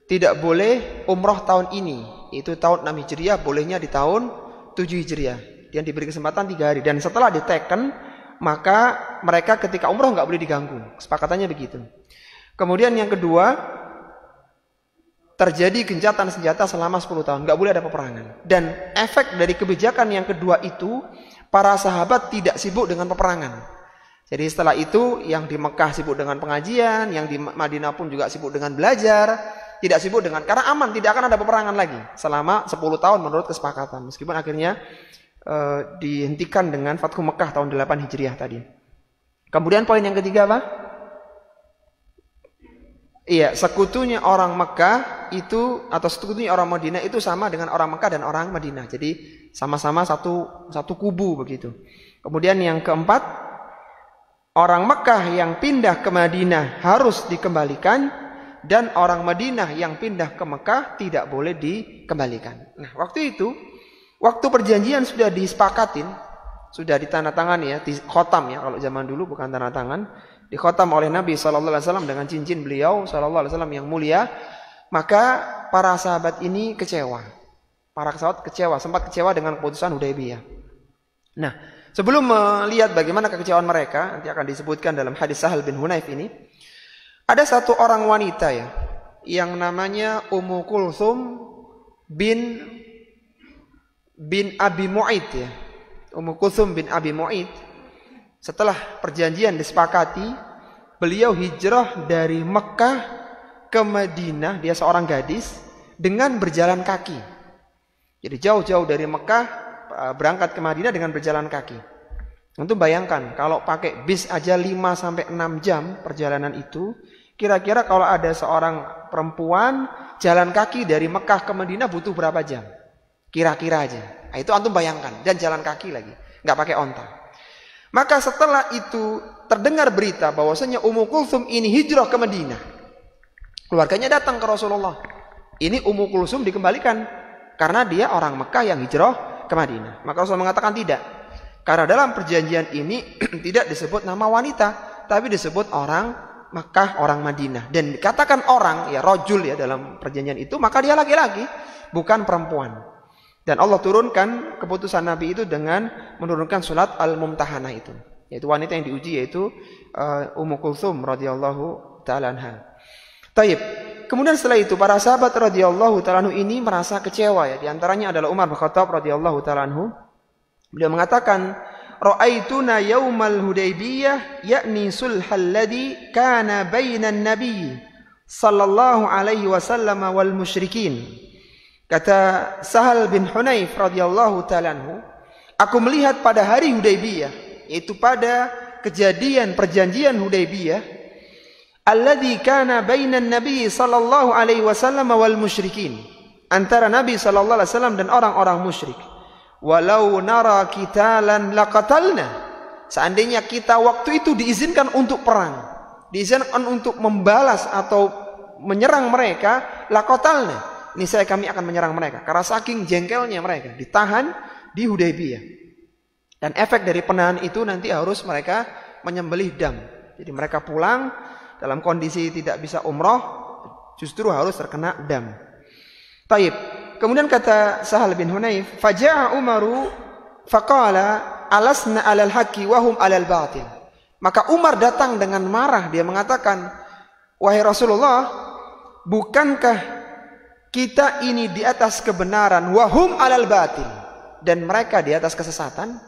Tidak boleh umroh tahun ini. Itu tahun 6 Hijriah, bolehnya di tahun 7 Hijriah. Yang diberi kesempatan 3 hari. Dan setelah diteken, maka mereka ketika umroh nggak boleh diganggu. Kesepakatannya begitu. Kemudian yang kedua, terjadi gencatan senjata selama 10 tahun. Nggak boleh ada peperangan. Dan efek dari kebijakan yang kedua itu, para sahabat tidak sibuk dengan peperangan. Jadi setelah itu yang di Mekah sibuk dengan pengajian, yang di Madinah pun juga sibuk dengan belajar, tidak sibuk dengan, karena aman, tidak akan ada peperangan lagi selama 10 tahun menurut kesepakatan. Meskipun akhirnya dihentikan dengan Fathu Mekah tahun 8 Hijriah tadi. Kemudian poin yang ketiga apa? Iya, sekutunya orang Mekah itu atau sekutunya orang Madinah itu sama dengan orang Mekah dan orang Madinah. Jadi sama-sama satu kubu begitu. Kemudian yang keempat, orang Mekah yang pindah ke Madinah harus dikembalikan dan orang Madinah yang pindah ke Mekah tidak boleh dikembalikan. Nah, waktu itu, waktu perjanjian sudah disepakatin, sudah ditandatangani ya, di khotam ya, kalau zaman dulu bukan tanda tangan, dikhotam oleh Nabi SAW dengan cincin beliau SAW yang mulia, maka para sahabat ini kecewa. Para sahabat kecewa, sempat kecewa dengan keputusan Hudaybiyah. Nah, sebelum melihat bagaimana kekecewaan mereka, nanti akan disebutkan dalam hadis Sahal bin Hunayf ini, ada satu orang wanita ya, yang namanya Ummu Kulthum bin Abi Mu'aid ya. Ummu Kulthum bin Abi Mu'aid, setelah perjanjian disepakati, beliau hijrah dari Mekah ke Madinah, dia seorang gadis, dengan berjalan kaki. Jadi jauh-jauh dari Mekah, berangkat ke Madinah dengan berjalan kaki. Tentu bayangkan kalau pakai bis aja 5-6 jam perjalanan itu, kira-kira kalau ada seorang perempuan jalan kaki dari Mekah ke Madinah butuh berapa jam? Kira-kira aja. Nah, itu antum bayangkan, dan jalan kaki lagi, nggak pakai onta. Maka setelah itu terdengar berita bahwasanya Ummu Kulthum ini hijrah ke Madinah. Keluarganya datang ke Rasulullah. Ini Ummu Kulthum dikembalikan karena dia orang Mekah yang hijrah ke Madinah. Maka Rasul mengatakan tidak. Karena dalam perjanjian ini tidak disebut nama wanita, tapi disebut orang Mekah, orang Madinah. Dan dikatakan orang, ya rojul ya dalam perjanjian itu, maka dia laki-laki, bukan perempuan. Dan Allah turunkan keputusan Nabi itu dengan menurunkan surat Al-Mumtahanah itu. Yaitu wanita yang diuji, yaitu Ummu Kulthum radhiyallahu ta'ala anha. Taib. Kemudian setelah itu para sahabat radhiyallahu ta'ala anhu ini merasa kecewa ya. Di antaranya adalah Umar bin Khattab radhiyallahu ta'ala anhu. Beliau mengatakan, "Ra'aituna yaumal Hudaybiyah yakni sulhal ladzi kana bainan nabiy sallallahu alaihi wasallam wal musyrikin." Kata Sahal bin Hunayf radhiyallahu ta'ala anhu, aku melihat pada hari Hudaybiyah, yaitu pada kejadian perjanjian Hudaybiyah, alladzi kana bainan nabi sallallahu alaihi wasallam wal musyrikin, antara Nabi sallallahu alaihi wasallam dan orang-orang musyrik. Walau nara qitalan laqatalna, seandainya kita waktu itu diizinkan untuk perang, diizinkan untuk membalas atau menyerang mereka, laqatalna, niscaya kami akan menyerang mereka. Karena saking jengkelnya mereka ditahan di Hudaybiyah. Dan efek dari penahan itu nanti harus mereka menyembelih dam. Jadi mereka pulang dalam kondisi tidak bisa umroh, justru harus terkena dam. Taib. Kemudian kata Sahal bin Hunayf, faja'a Umaru faqala alasna 'alal haqqi wa hum 'alal batil. Maka Umar datang dengan marah, dia mengatakan, wahai Rasulullah, bukankah kita ini di atas kebenaran, wahum 'alal batil, dan mereka di atas kesesatan?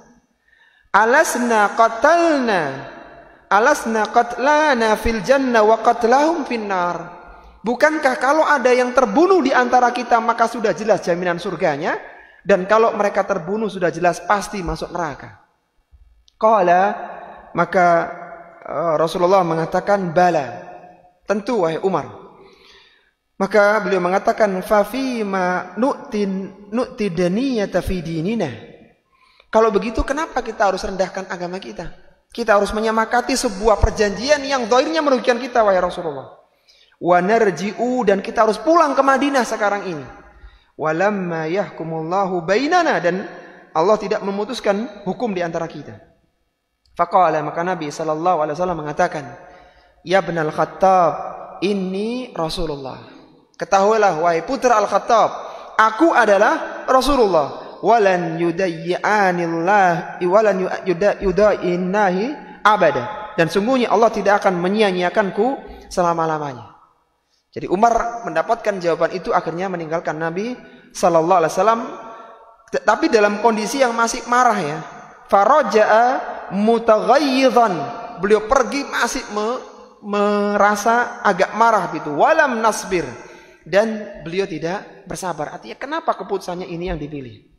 Alasna qatlana fil jannah wa qatlahum finnar. Bukankah kalau ada yang terbunuh di antara kita maka sudah jelas jaminan surganya, dan kalau mereka terbunuh sudah jelas pasti masuk neraka? Qala, maka Rasulullah mengatakan, bala, tentu wahai Umar. Maka beliau mengatakan, fa fima nu'ti daniyata fi dinina. Kalau begitu kenapa kita harus rendahkan agama kita? Kita harus menyemakati sebuah perjanjian yang zahirnya merugikan kita wahai Rasulullah. Wa narji'u, dan kita harus pulang ke Madinah sekarang ini. Walamma yahkumullahu bainana, dan Allah tidak memutuskan hukum di antara kita. Faqala, maka Nabi sallallahu alaihi wasallam mengatakan, ya ibnal Khattab, inni Rasulullah. Ketahuilah wahai putra Al-Khattab, aku adalah Rasulullah. Walan yudayyi'anillah walan yudayyi'nahi abada. Dan sungguhnya Allah tidak akan menyia-nyiakanku selama-lamanya. Jadi Umar mendapatkan jawaban itu, akhirnya meninggalkan Nabi sallallahu alaihi wasallam, tapi dalam kondisi yang masih marah ya. Faraja'a mutaghayyidzan. Beliau pergi masih merasa agak marah gitu. Walam nasbir, dan beliau tidak bersabar. Artinya kenapa keputusannya ini yang dipilih?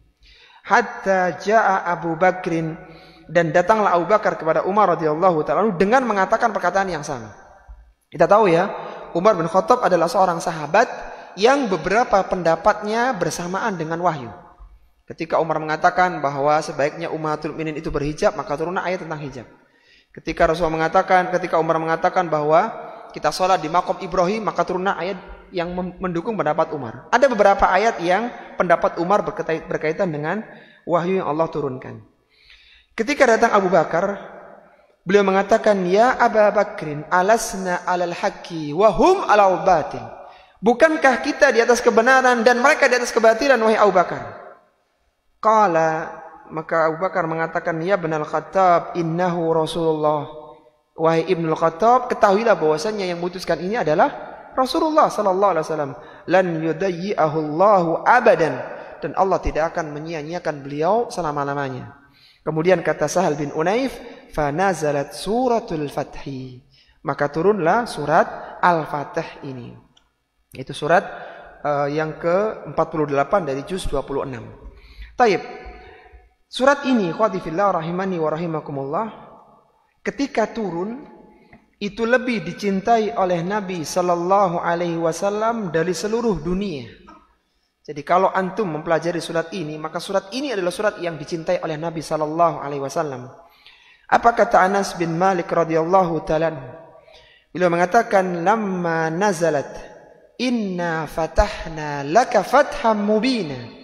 Hatta ja'a Abu Bakrin, dan datanglah Abu Bakar kepada Umar radhiyallahu ta'ala dengan mengatakan perkataan yang sama. Kita tahu ya, Umar bin Khattab adalah seorang sahabat yang beberapa pendapatnya bersamaan dengan wahyu. Ketika Umar mengatakan bahwa sebaiknya Ummatul Mukminin itu berhijab, maka turunlah ayat tentang hijab. Ketika Umar mengatakan bahwa kita sholat di maqam Ibrahim, maka turunlah ayat yang mendukung pendapat Umar. Ada beberapa ayat yang pendapat Umar berkaitan dengan wahyu yang Allah turunkan. Ketika datang Abu Bakar, beliau mengatakan, ya Abu Bakrin, alasna alal haqqi wa hum alal batil. Bukankah kita di atas kebenaran dan mereka di atas kebatilan, wahai Abu Bakar? Qala, maka Abu Bakar mengatakan, ya ibnal Khattab, innahu Rasulullah. Wahai Ibnul Khattab, ketahuilah bahwasanya yang memutuskan ini adalah Rasulullah sallallahu alaihi wasallam. Lan yudayyi'ahu Allahu abadan, dan Allah tidak akan menyia-nyiakan beliau selama-lamanya. Kemudian kata Sahal bin Hunayf, fa nazalat suratul Fathi, maka turunlah surat Al-Fatih ini. Itu surat yang ke-48 dari juz 26. Taib. Surat ini, khawati fillah rahimani wa rahimakumullah, ketika turun itu lebih dicintai oleh Nabi sallallahu alaihi wasallam dari seluruh dunia. Jadi kalau antum mempelajari surat ini, maka surat ini adalah surat yang dicintai oleh Nabi sallallahu alaihi wasallam. Apa kata Anas bin Malik radhiyallahu ta'ala? Beliau mengatakan, lamma nazalat inna fatahna laka fatham mubina.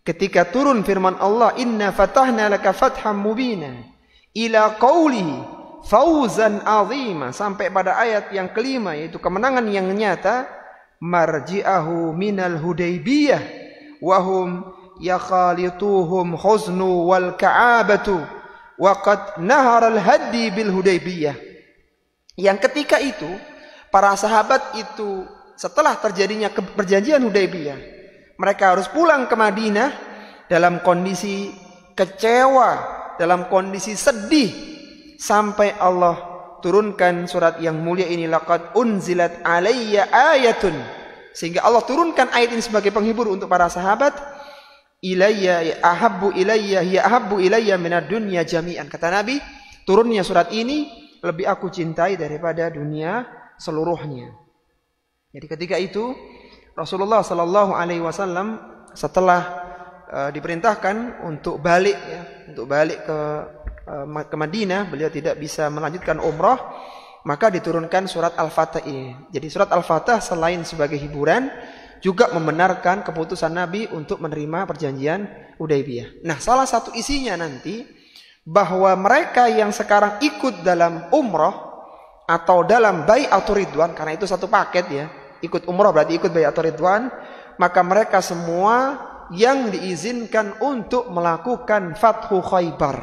Ketika turun firman Allah, inna fatahna laka fatham mubina, ila qawlihi fauzan azima, sampai pada ayat yang kelima, yaitu kemenangan yang nyata. Marji'ahu minal Hudaybiyah wahum yakhalituhum huznu wal ka'abatu wa qad nahara al-haddi bil Hudaybiyah. Yang ketika itu para sahabat itu setelah terjadinya perjanjian Hudaybiyah, mereka harus pulang ke Madinah dalam kondisi kecewa, dalam kondisi sedih, sampai Allah turunkan surat yang mulia ini, laqad unzilat alayya ayatun, sehingga Allah turunkan ayat ini sebagai penghibur untuk para sahabat. Ilayya ahabbu ilayya hiya ahabbu ilayya minad dunya jami'an. Kata Nabi, turunnya surat ini lebih aku cintai daripada dunia seluruhnya. Jadi ketika itu Rasulullah sallallahu alaihi wasallam setelah diperintahkan untuk balik ke Madinah, beliau tidak bisa melanjutkan umrah, maka diturunkan surat Al-Fatah ini. Jadi surat Al-Fatah selain sebagai hiburan juga membenarkan keputusan Nabi untuk menerima perjanjian Hudaybiyah. Nah, salah satu isinya nanti bahwa mereka yang sekarang ikut dalam umrah atau dalam bai'atur ridwan, karena itu satu paket ya, ikut umrah berarti ikut bai'atur ridwan, maka mereka semua yang diizinkan untuk melakukan Fathu Khaybar.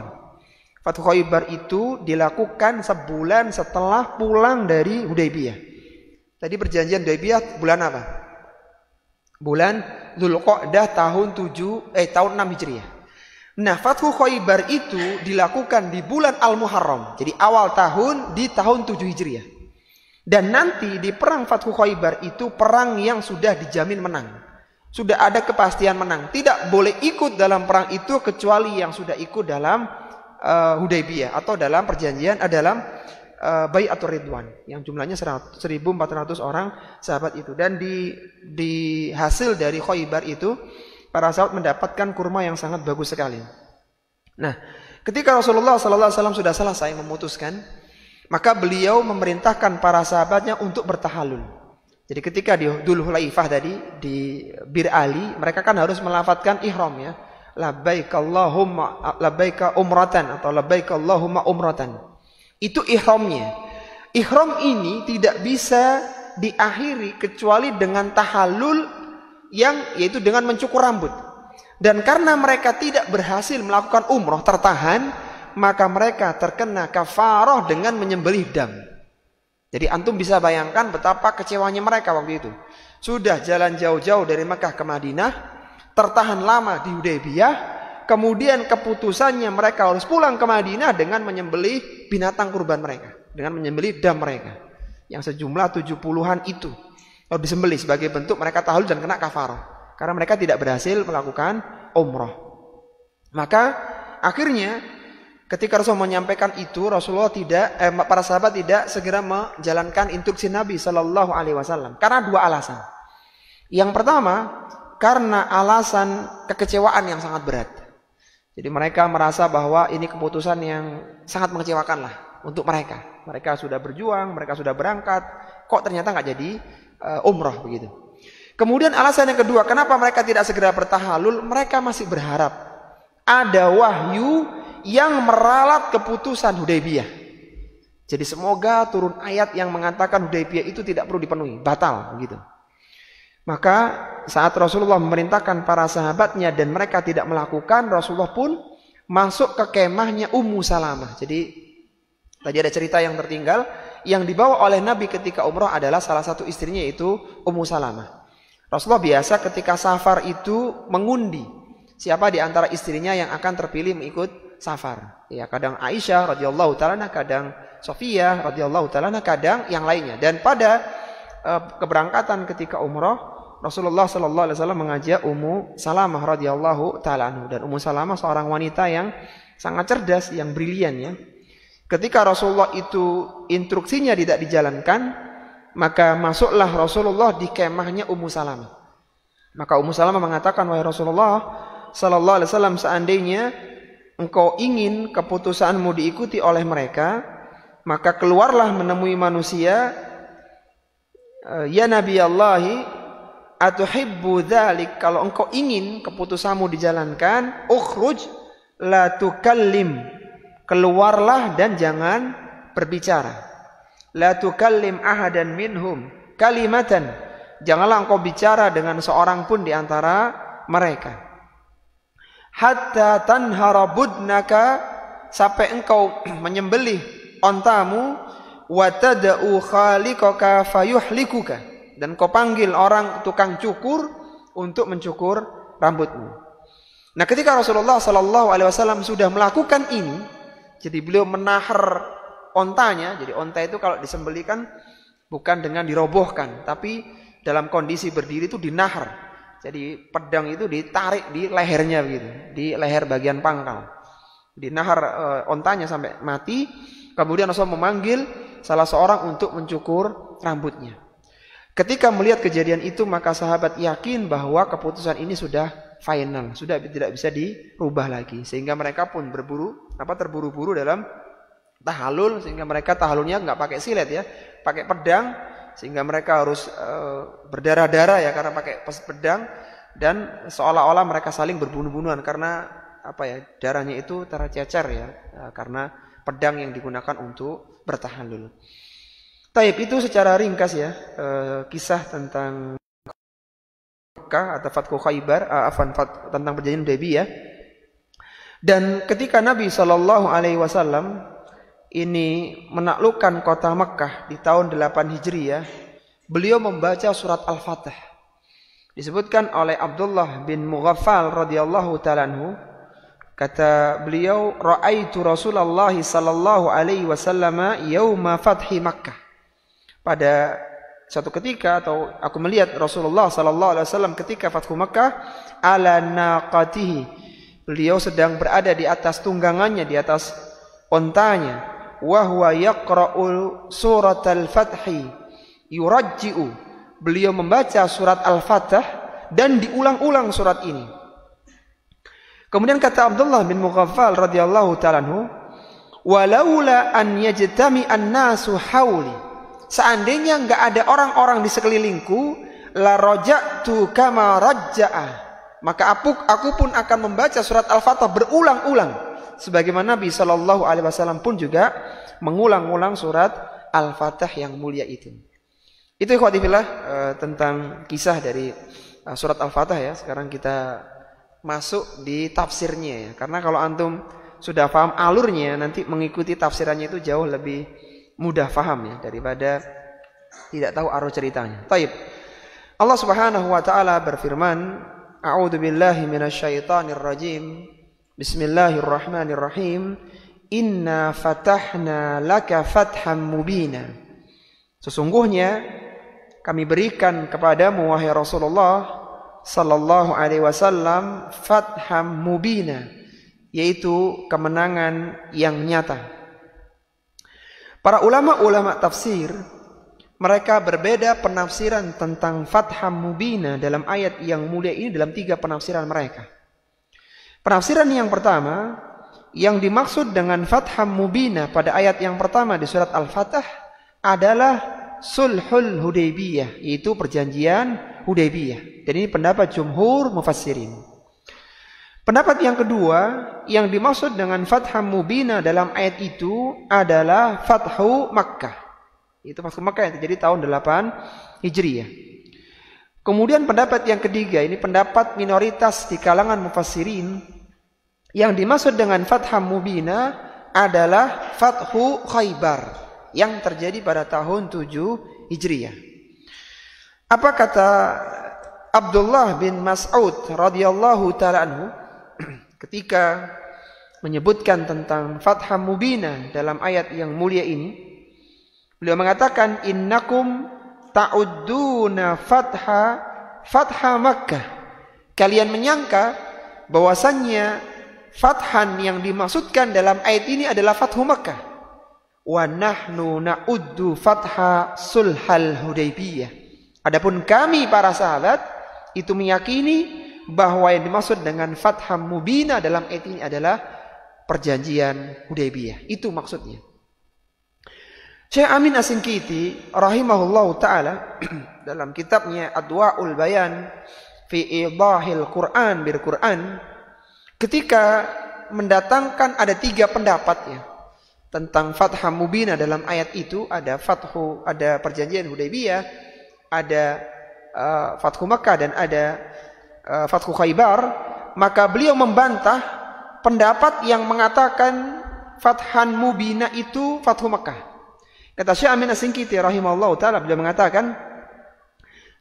Fathu Khaybar itu dilakukan sebulan setelah pulang dari Hudaybiyah. Tadi perjanjian Hudaybiyah bulan apa? Bulan Dzulqa'dah tahun 6 Hijriah. Nah, Fathu Khaybar itu dilakukan di bulan Al-Muharram. Jadi awal tahun di tahun 7 Hijriah. Dan nanti di perang Fathu Khaybar itu perang yang sudah dijamin menang. Sudah ada kepastian menang. Tidak boleh ikut dalam perang itu kecuali yang sudah ikut dalam Hudaybiyah atau dalam perjanjian dalam Bai'atur Ridwan yang jumlahnya 1.400 orang sahabat itu. Dan di hasil dari Khaybar itu para sahabat mendapatkan kurma yang sangat bagus sekali. Nah, ketika Rasulullah sallallahu alaihi wasallam sudah selesai memutuskan, maka beliau memerintahkan para sahabatnya untuk bertahalul. Jadi ketika di Dzul Hulaifah tadi di Bir Ali, mereka kan harus melafadzkan ihram ya. Labbaik Allahumma labbaik umratan atau labbaik Allahumma umratan. Itu ihramnya. Ihram ini tidak bisa diakhiri kecuali dengan tahallul, yaitu dengan mencukur rambut. Dan karena mereka tidak berhasil melakukan umroh, tertahan, maka mereka terkena kafarah dengan menyembelih dam. Jadi antum bisa bayangkan betapa kecewanya mereka waktu itu. Sudah jalan jauh-jauh dari Mekah ke Madinah, tertahan lama di Hudaybiyah, kemudian keputusannya mereka harus pulang ke Madinah dengan menyembelih binatang kurban mereka, dengan menyembelih dam mereka yang sejumlah 70-an itu harus disembelih sebagai bentuk mereka tahallul dan kena kafarah karena mereka tidak berhasil melakukan umrah. Maka akhirnya ketika Rasul menyampaikan itu, Rasulullah para sahabat tidak segera menjalankan instruksi Nabi Shallallahu Alaihi Wasallam karena dua alasan. Yang pertama, karena alasan kekecewaan yang sangat berat. Jadi mereka merasa bahwa ini keputusan yang sangat mengecewakan lah untuk mereka. Mereka sudah berjuang, mereka sudah berangkat, kok ternyata nggak jadi umrah begitu. Kemudian alasan yang kedua, kenapa mereka tidak segera bertahalul? Mereka masih berharap ada wahyu yang meralat keputusan Hudaybiyah. Jadi semoga turun ayat yang mengatakan Hudaybiyah itu tidak perlu dipenuhi, batal begitu. Maka saat Rasulullah memerintahkan para sahabatnya dan mereka tidak melakukan, Rasulullah pun masuk ke kemahnya Ummu Salamah. Jadi tadi ada cerita yang tertinggal, yang dibawa oleh Nabi ketika umrah adalah salah satu istrinya yaitu Ummu Salamah. Rasulullah biasa ketika safar itu mengundi siapa di antara istrinya yang akan terpilih mengikut safar. Ya, kadang Aisyah radhiyallahu taala, kadang Sofiyah radhiyallahu taala, kadang yang lainnya. Dan pada keberangkatan ketika umrah, Rasulullah sallallahu alaihi wasallam mengajak Ummu Salamah radhiyallahu taala anhu, dan Ummu Salamah seorang wanita yang sangat cerdas, yang brilian ya. Ketika Rasulullah itu instruksinya tidak dijalankan, maka masuklah Rasulullah di kemahnya Ummu Salamah. Maka Ummu Salamah mengatakan, "Wahai Rasulullah sallallahu alaihi wasallam, seandainya engkau ingin keputusanmu diikuti oleh mereka, maka keluarlah menemui manusia. Ya Nabi Allahi, atuhibbu dzalik, kalau engkau ingin keputusanmu dijalankan, ukhruj la tukallim, keluarlah dan jangan berbicara. La tukallim ahadan minhum kalimatan, janganlah engkau bicara dengan seorang pun di antara mereka. hatta tanhara budnaka, sampai engkau menyembelih ontamu, wa tad'u khaliqaka fayuhlikuka, dan kau panggil orang tukang cukur untuk mencukur rambutmu. Nah, ketika Rasulullah sallallahu alaihi wasallam sudah melakukan ini, jadi beliau menahar ontanya. Jadi onta itu kalau disembelihkan bukan dengan dirobohkan, tapi dalam kondisi berdiri itu dinahar. Jadi pedang itu ditarik di lehernya begitu, di leher bagian pangkal. Dinahar ontanya sampai mati. Kemudian Rasulullah memanggil salah seorang untuk mencukur rambutnya. Ketika melihat kejadian itu, maka sahabat yakin bahwa keputusan ini sudah final, sudah tidak bisa dirubah lagi. Sehingga mereka pun terburu-buru dalam tahalul, sehingga mereka tahalulnya nggak pakai silet ya, pakai pedang, sehingga mereka harus berdarah-darah ya karena pakai pedang, dan seolah-olah mereka saling berbunuh-bunuhan karena darahnya itu tercecer ya, karena pedang yang digunakan untuk bertahalul. Taib, itu secara ringkas ya kisah tentang Mekah atau Fathu Khaybar, tentang perjanjian Hudaybiyah. Dan ketika Nabi Shallallahu Alaihi Wasallam ini menaklukkan kota Mekah di tahun 8 Hijriyah, beliau membaca surat Al-Fatih. Disebutkan oleh Abdullah bin Mughaffal radhiyallahu ta'ala anhu, kata beliau, ra'aitu Rasulullah sallallahu alaihi wasallam yauma fathi Makkah. Pada suatu ketika, atau aku melihat Rasulullah sallallahu alaihi wasallam ketika Fathu Makkah, ala naqatihi, beliau sedang berada di atas tunggangannya, di atas ontanya, wa huwa yaqra'u surat al-fathi yurajji'u, beliau membaca surat Al-Fatih dan diulang-ulang surat ini. Kemudian kata Abdullah bin Mughaffal radhiyallahu ta'ala anhu, walaula an yajtami an-nasu hauli, seandainya enggak ada orang-orang di sekelilingku, la raja'tu kama raja'ah, maka aku pun akan membaca surat Al-Fatih berulang-ulang sebagaimana Nabi sallallahu alaihi wasallam pun juga mengulang-ulang surat Al-Fatih yang mulia itu. Itu ikhwati fillah tentang kisah dari surat Al-Fatih ya. Sekarang kita masuk di tafsirnya ya. Karena kalau antum sudah paham alurnya, nanti mengikuti tafsirannya itu jauh lebih mudah paham ya daripada tidak tahu arus ceritanya. Taib. Allah Subhanahu wa taala berfirman, a'udzu billahi minasyaitonir rajim. Bismillahirrahmanirrahim. Inna fatahna laka fatham mubina. Sesungguhnya kami berikan kepadamu wahai Rasulullah sallallahu alaihi wasallam fatham mubina, yaitu kemenangan yang nyata. Para ulama-ulama tafsir mereka berbeda penafsiran tentang fatham mubina dalam ayat yang mulia ini dalam 3 penafsiran mereka. Penafsiran yang pertama, yang dimaksud dengan fatham mubina pada ayat yang pertama di surat Al-Fatih adalah sulhul Hudaybiyah, yaitu perjanjian Hudaybiyah. Dan ini pendapat jumhur mufassirin. Pendapat yang kedua, yang dimaksud dengan fatham mubina dalam ayat itu adalah Fathu Makkah. Itu Fathu Makkah yang terjadi tahun 8 Hijriyah. Kemudian pendapat yang ketiga, ini pendapat minoritas di kalangan mufassirin, yang dimaksud dengan fatham mubina adalah Fathu Khaybar yang terjadi pada tahun 7 Hijriyah. Apa kata Abdullah bin Mas'ud radhiyallahu ta'ala anhu ketika menyebutkan tentang fatham mubina dalam ayat yang mulia ini? Beliau mengatakan, innakum ta'udduna fatha Makkah. Kalian menyangka bahwasannya fathan yang dimaksudkan dalam ayat ini adalah Fathu Makkah. Wa nahnu na'uddu fatha sulhal Hudaybiyah. Adapun kami para sahabat itu meyakini bahwa yang dimaksud dengan fatham mubina dalam ayat ini adalah perjanjian Hudaybiyah. Itu maksudnya. Syekh Amin As-Sinkiti rahimahullahu taala dalam kitabnya Adwa'ul Bayan fi Idahil Quran bil Quran, ketika mendatangkan ada 3 pendapat ya tentang fatham mubina dalam ayat itu, ada perjanjian Hudaybiyah, ada Fathu Makkah, dan ada Fathu Khaybar. maka beliau membantah pendapat yang mengatakan Fathan Mubina itu Fathu Makkah. Kata Syekh Amin As-Sinkiti rahimahullah ta'ala, beliau mengatakan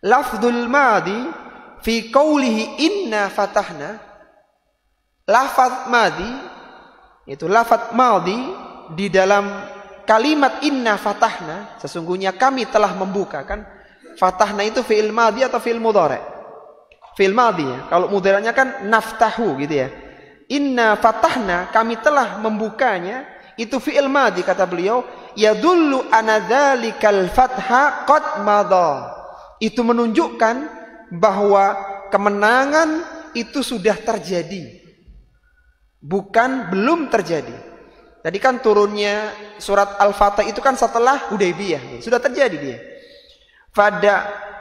lafdzul madi fi qawlihi inna fatahna, lafaz madi itu lafaz madi di dalam kalimat inna fatahna, sesungguhnya kami telah membuka, kan fatahna itu fi'il madi atau fi'il mudhari'? Fi'il madi ya. Kalau mudhari'nya kan naftahu gitu ya. Inna fatahna, kami telah membukanya, itu fi'il madi kata beliau, yadullu ana dzalikal fatha qad madha. Itu menunjukkan bahwa kemenangan itu sudah terjadi, bukan belum terjadi. Tadi kan turunnya surat Al-Fatah itu kan setelah Hudaybiyah, sudah terjadi dia.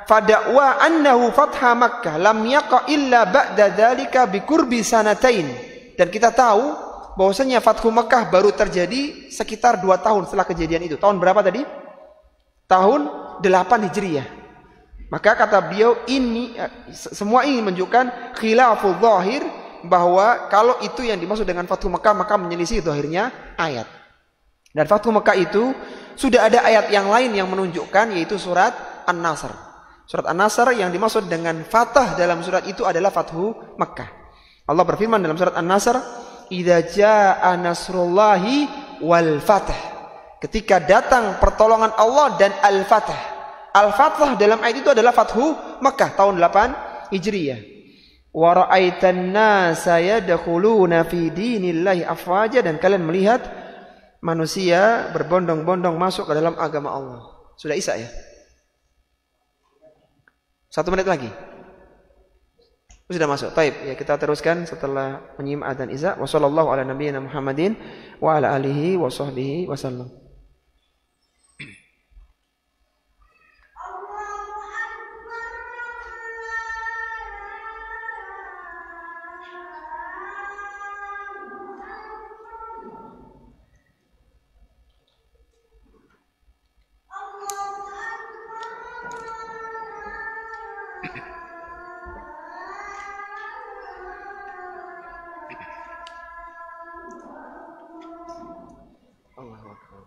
Fada'wa annahu fatha Makkah lam yaqa illa ba'da dzalika bi qurbi sanatain. Dan kita tahu bahwasanya Fathu Makkah baru terjadi sekitar 2 tahun setelah kejadian itu. Tahun berapa tadi? Tahun 8 Hijriah. Maka kata beliau ini semua ini menunjukkan khilaful zahir, bahwa kalau itu yang dimaksud dengan Fathu Makkah maka menyelisih zahirnya ayat. Dan Fathu Makkah itu sudah ada ayat yang lain yang menunjukkan, yaitu surat An-Nasr. Surat An-Nasr yang dimaksud dengan Fatah dalam surat itu adalah Fathu Makkah. Allah berfirman dalam surat An-Nasr, "Idza jaa nasrullahi wal fath." Ketika datang pertolongan Allah dan al-fath. Al-fath dalam ayat itu adalah Fathu Makkah tahun 8 Hijriah. Wa ra'aitan nasa yadkhuluna fi dinillahi afwaja, dan kalian melihat manusia berbondong-bondong masuk ke dalam agama Allah. Sudah Isya ya? 1 menit lagi. Sudah masuk. Baik, ya kita teruskan setelah menyimak adzan Isya. Wassallallahu ala nabiyyina Muhammadin wa ala alihi wa sahbihi wasallam. Allahu akbar.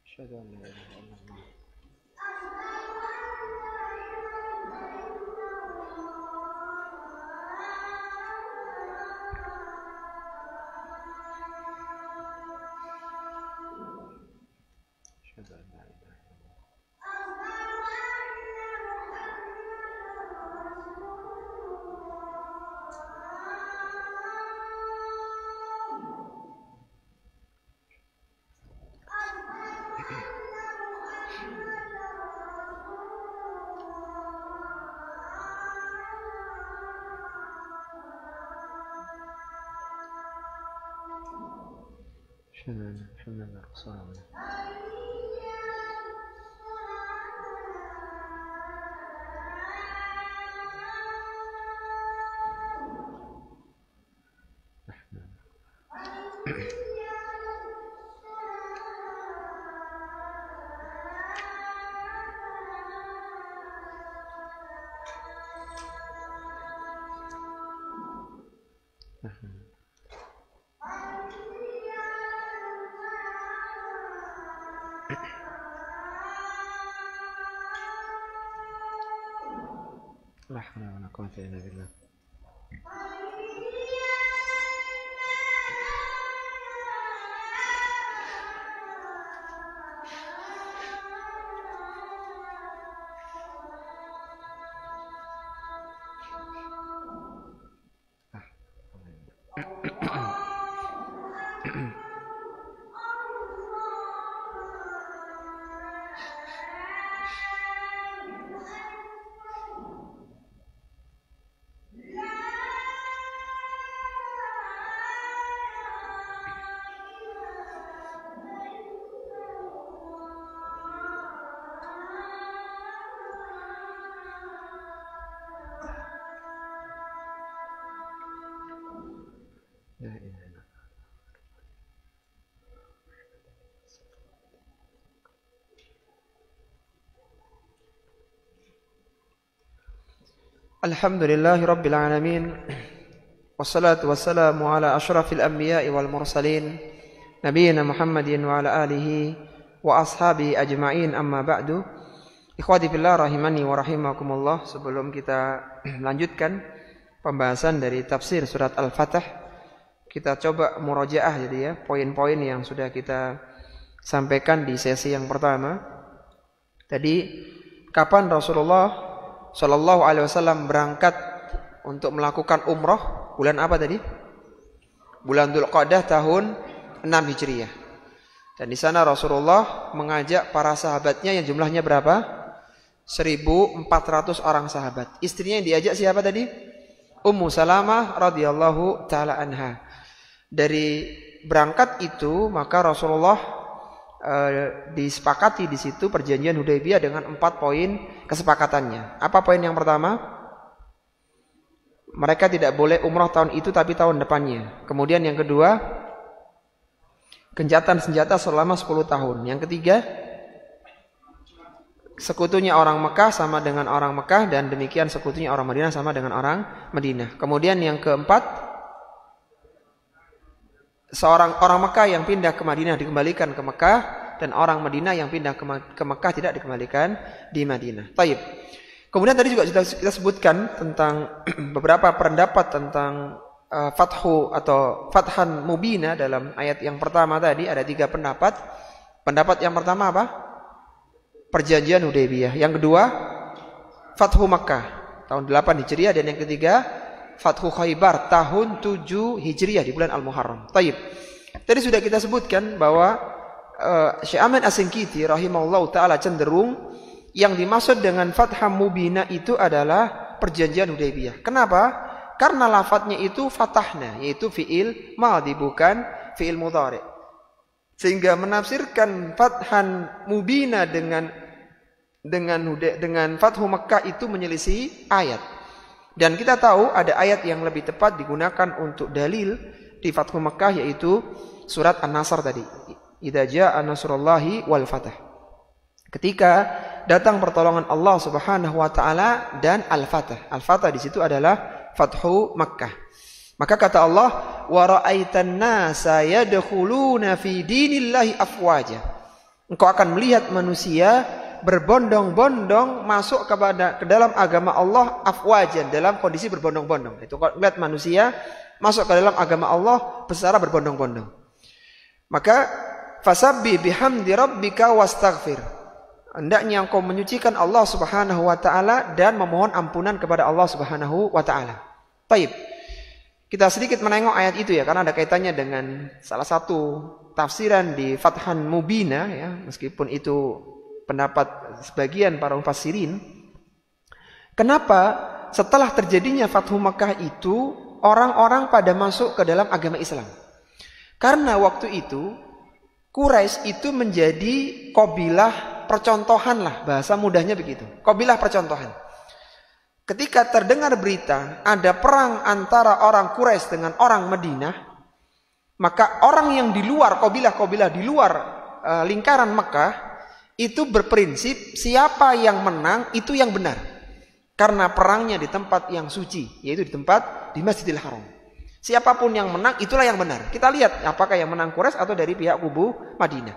Asyhadu an la ilaha illallah. Asyhadu an la ilaha illallah. La hawla wa la quwwata illa billah. La ilaha illallah. Alhamdulillahi Rabbil Alamin. Wassalatu wassalamu ala ashrafil anbiya'i wal mursalin Nabiyyina Muhammadin wa ala alihi wa ashabi ajma'in, amma ba'du. Ikhwati fillah rahimani wa rahimakumullah. Sebelum kita lanjutkan pembahasan dari tafsir surat Al-Fatah, kita coba murojaah jadi ya, poin-poin yang sudah kita sampaikan di sesi yang pertama. Tadi kapan Rasulullah Shallallahu Alaihi Wasallam berangkat untuk melakukan umroh? Bulan apa tadi? Bulan Dzulqa'dah tahun 6 Hijriah. Dan di sana Rasulullah mengajak para sahabatnya yang jumlahnya berapa? 1.400 orang sahabat. Istrinya yang diajak siapa tadi? Ummu Salamah radhiyallahu taala anha. Dari berangkat itu maka Rasulullah disepakati di situ perjanjian Hudaybiyah dengan 4 poin kesepakatannya. Apa poin yang pertama? Mereka tidak boleh umrah tahun itu tapi tahun depannya. Kemudian yang kedua, gencatan senjata selama 10 tahun. Yang ketiga, sekutunya orang Mekah sama dengan orang Mekah, dan demikian sekutunya orang Madinah sama dengan orang Madinah. Kemudian yang keempat, seorang orang Mekah yang pindah ke Madinah dikembalikan ke Mekah, dan orang Madinah yang pindah ke Mekah tidak dikembalikan di Madinah. Taib. Kemudian tadi juga sudah kita sebutkan tentang beberapa pendapat tentang fathu atau fathan mubina dalam ayat yang pertama tadi. Ada 3 pendapat. Pendapat yang pertama apa? Perjanjian Hudaybiyah. Yang kedua, fathu Makkah tahun 8 Hijriah, dan yang ketiga Fathu Khaybar tahun 7 Hijriah di bulan Al-Muharram. Taib. Tadi sudah kita sebutkan bahwa Syekh Ahmad As-Sinkiti rahimahullahu taala cenderung yang dimaksud dengan fatham mubina itu adalah perjanjian Hudaybiyah. Kenapa? Karena lafadznya itu fatahna, yaitu fiil madhi bukan fiil mudhari. Sehingga menafsirkan fathan mubina dengan fathu Makkah itu menyelisih ayat. Dan kita tahu ada ayat yang lebih tepat digunakan untuk dalil di Fathu Makkah, yaitu surat An-Nasr tadi. Idza jaa nasrullahi wal fath. Ketika datang pertolongan Allah Subhanahu wa taala dan al-fath. Al-fath di situ adalah Fathu Makkah. Maka kata Allah, wa ra'aitan nasa yadkhuluna fi dinillahi afwaja. Engkau akan melihat manusia berbondong-bondong masuk ke dalam agama Allah afwajan, dalam kondisi berbondong-bondong. Itu kalau lihat manusia masuk ke dalam agama Allah secara berbondong-bondong. Maka fasabbi bihamdi rabbika wastaghfir. Hendaknya engkau menyucikan Allah Subhanahu wa taala dan memohon ampunan kepada Allah Subhanahu wa taala. Baik. Kita sedikit menengok ayat itu ya, karena ada kaitannya dengan salah satu tafsiran di Fathan Mubina ya, meskipun itu pendapat sebagian para mufassirin. Kenapa setelah terjadinya Fathu Makkah itu orang-orang pada masuk ke dalam agama Islam? Karena waktu itu Quraisy itu menjadi qabilah percontohan lah, bahasa mudahnya begitu. Qabilah percontohan. Ketika terdengar berita ada perang antara orang Quraisy dengan orang Madinah, maka orang yang di luar qabilah-qabilah di luar lingkaran Mekah itu berprinsip siapa yang menang itu yang benar. Karena perangnya di tempat yang suci, yaitu di Masjidil Haram. Siapapun yang menang itulah yang benar. Kita lihat apakah yang menang Quraisy atau dari pihak kubu Madinah.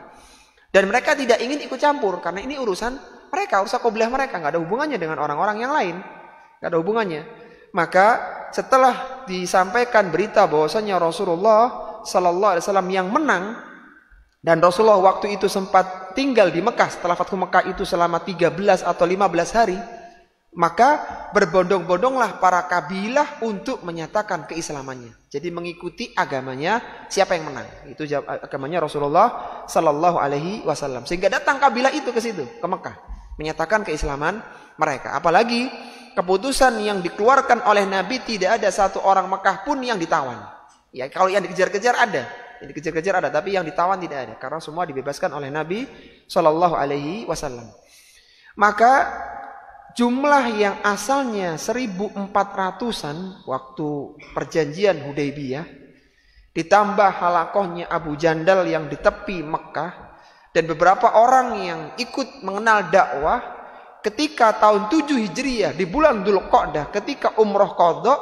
Dan mereka tidak ingin ikut campur karena ini urusan mereka, urusan qabilah mereka, enggak ada hubungannya dengan orang-orang yang lain. Enggak ada hubungannya. Maka setelah disampaikan berita bahwasanya Rasulullah sallallahu alaihi wasallam yang menang, dan Rasulullah waktu itu sempat tinggal di Mekah setelah Fathu Mekah itu selama 13 atau 15 hari. Maka berbondong-bondonglah para kabilah untuk menyatakan keislamannya. Jadi mengikuti agamanya siapa yang menang. Itu agamanya Rasulullah sallallahu alaihi wasallam. Sehingga datang kabilah itu ke situ, ke Mekah, menyatakan keislaman mereka. Apalagi keputusan yang dikeluarkan oleh Nabi tidak ada satu orang Mekah pun yang ditawan. Ya, kalau yang dikejar-kejar ada. Yang dikejar-kejar ada, tapi yang ditawan tidak ada, karena semua dibebaskan oleh Nabi Shallallahu Alaihi Wasallam. Maka jumlah yang asalnya 1.400-an waktu perjanjian Hudaybiyah, ditambah halakohnya Abu Jandal yang di tepi Mekah, dan beberapa orang yang ikut mengenal dakwah, ketika tahun 7 Hijriah di bulan Dzulqa'dah ketika umroh qadha,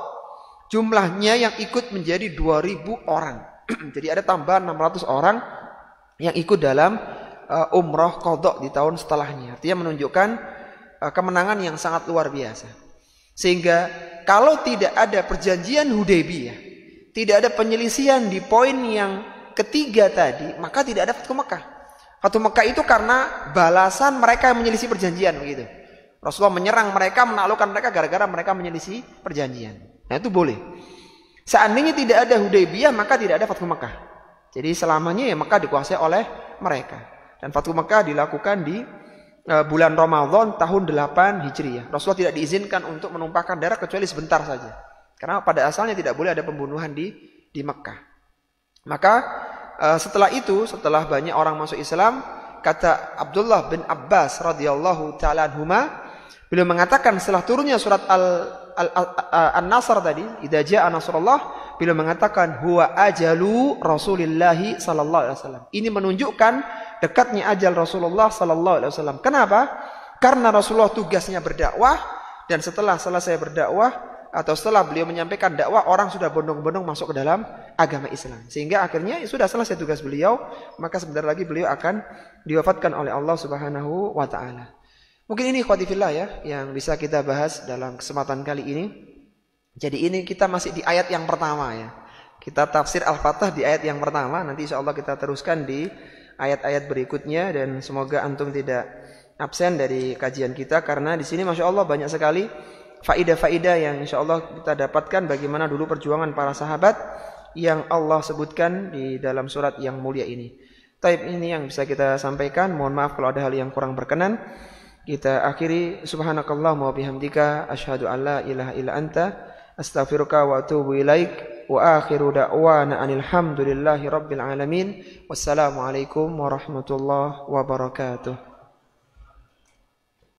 jumlahnya yang ikut menjadi 2.000 orang. Jadi ada tambahan 600 orang yang ikut dalam umroh qadha di tahun setelahnya. Artinya menunjukkan kemenangan yang sangat luar biasa. Sehingga kalau tidak ada perjanjian Hudaybiyah, tidak ada penyelisihan di poin yang ketiga tadi, maka tidak ada Fathu Mekah. Fathu Mekah itu karena balasan mereka yang menyelisih perjanjian begitu. Rasulullah menyerang mereka, menaklukkan mereka gara-gara mereka menyelisih perjanjian. Nah, itu boleh. Seandainya tidak ada Hudaybiyah, maka tidak ada Fathu Mekah. Jadi selamanya ya Mekah dikuasai oleh mereka. Dan Fathu Mekah dilakukan di bulan Ramadan tahun 8 Hijriah. Rasulullah tidak diizinkan untuk menumpahkan darah kecuali sebentar saja. Karena pada asalnya tidak boleh ada pembunuhan di Mekah. Maka setelah itu, setelah banyak orang masuk Islam, kata Abdullah bin Abbas radhiyallahu taala anhuma, beliau mengatakan setelah turunnya surat An-Nasr tadi, idza jaa nasrullah, beliau mengatakan huwa ajalu Rasulillah sallallahu alaihi wasallam. Ini menunjukkan dekatnya ajal Rasulullah sallallahu alaihi wasallam. Kenapa? Karena Rasulullah tugasnya berdakwah, dan setelah selesai berdakwah atau setelah beliau menyampaikan dakwah, orang sudah bondong-bondong masuk ke dalam agama Islam. Sehingga akhirnya sudah selesai tugas beliau, maka sebentar lagi beliau akan diwafatkan oleh Allah Subhanahu wa taala. Mungkin ini ikhwati fillah ya yang bisa kita bahas dalam kesempatan kali ini. Jadi ini kita masih di ayat yang pertama ya. Kita tafsir Al-Fatah di ayat yang pertama, nanti insyaallah kita teruskan di ayat-ayat berikutnya, dan semoga antum tidak absen dari kajian kita karena di sini Masya Allah banyak sekali faidah-faidah yang insyaallah kita dapatkan bagaimana dulu perjuangan para sahabat yang Allah sebutkan di dalam surat yang mulia ini. Taib, ini yang bisa kita sampaikan. Mohon maaf kalau ada hal yang kurang berkenan. Kita akhiri subhanakallahumma wa bihamdika asyhadu an la ilaha illa anta astaghfiruka wa atubu ilaik wa akhiru da'wana anil hamdulillahi rabbil alamin. Wassalamualaikum warahmatullahi wabarakatuh.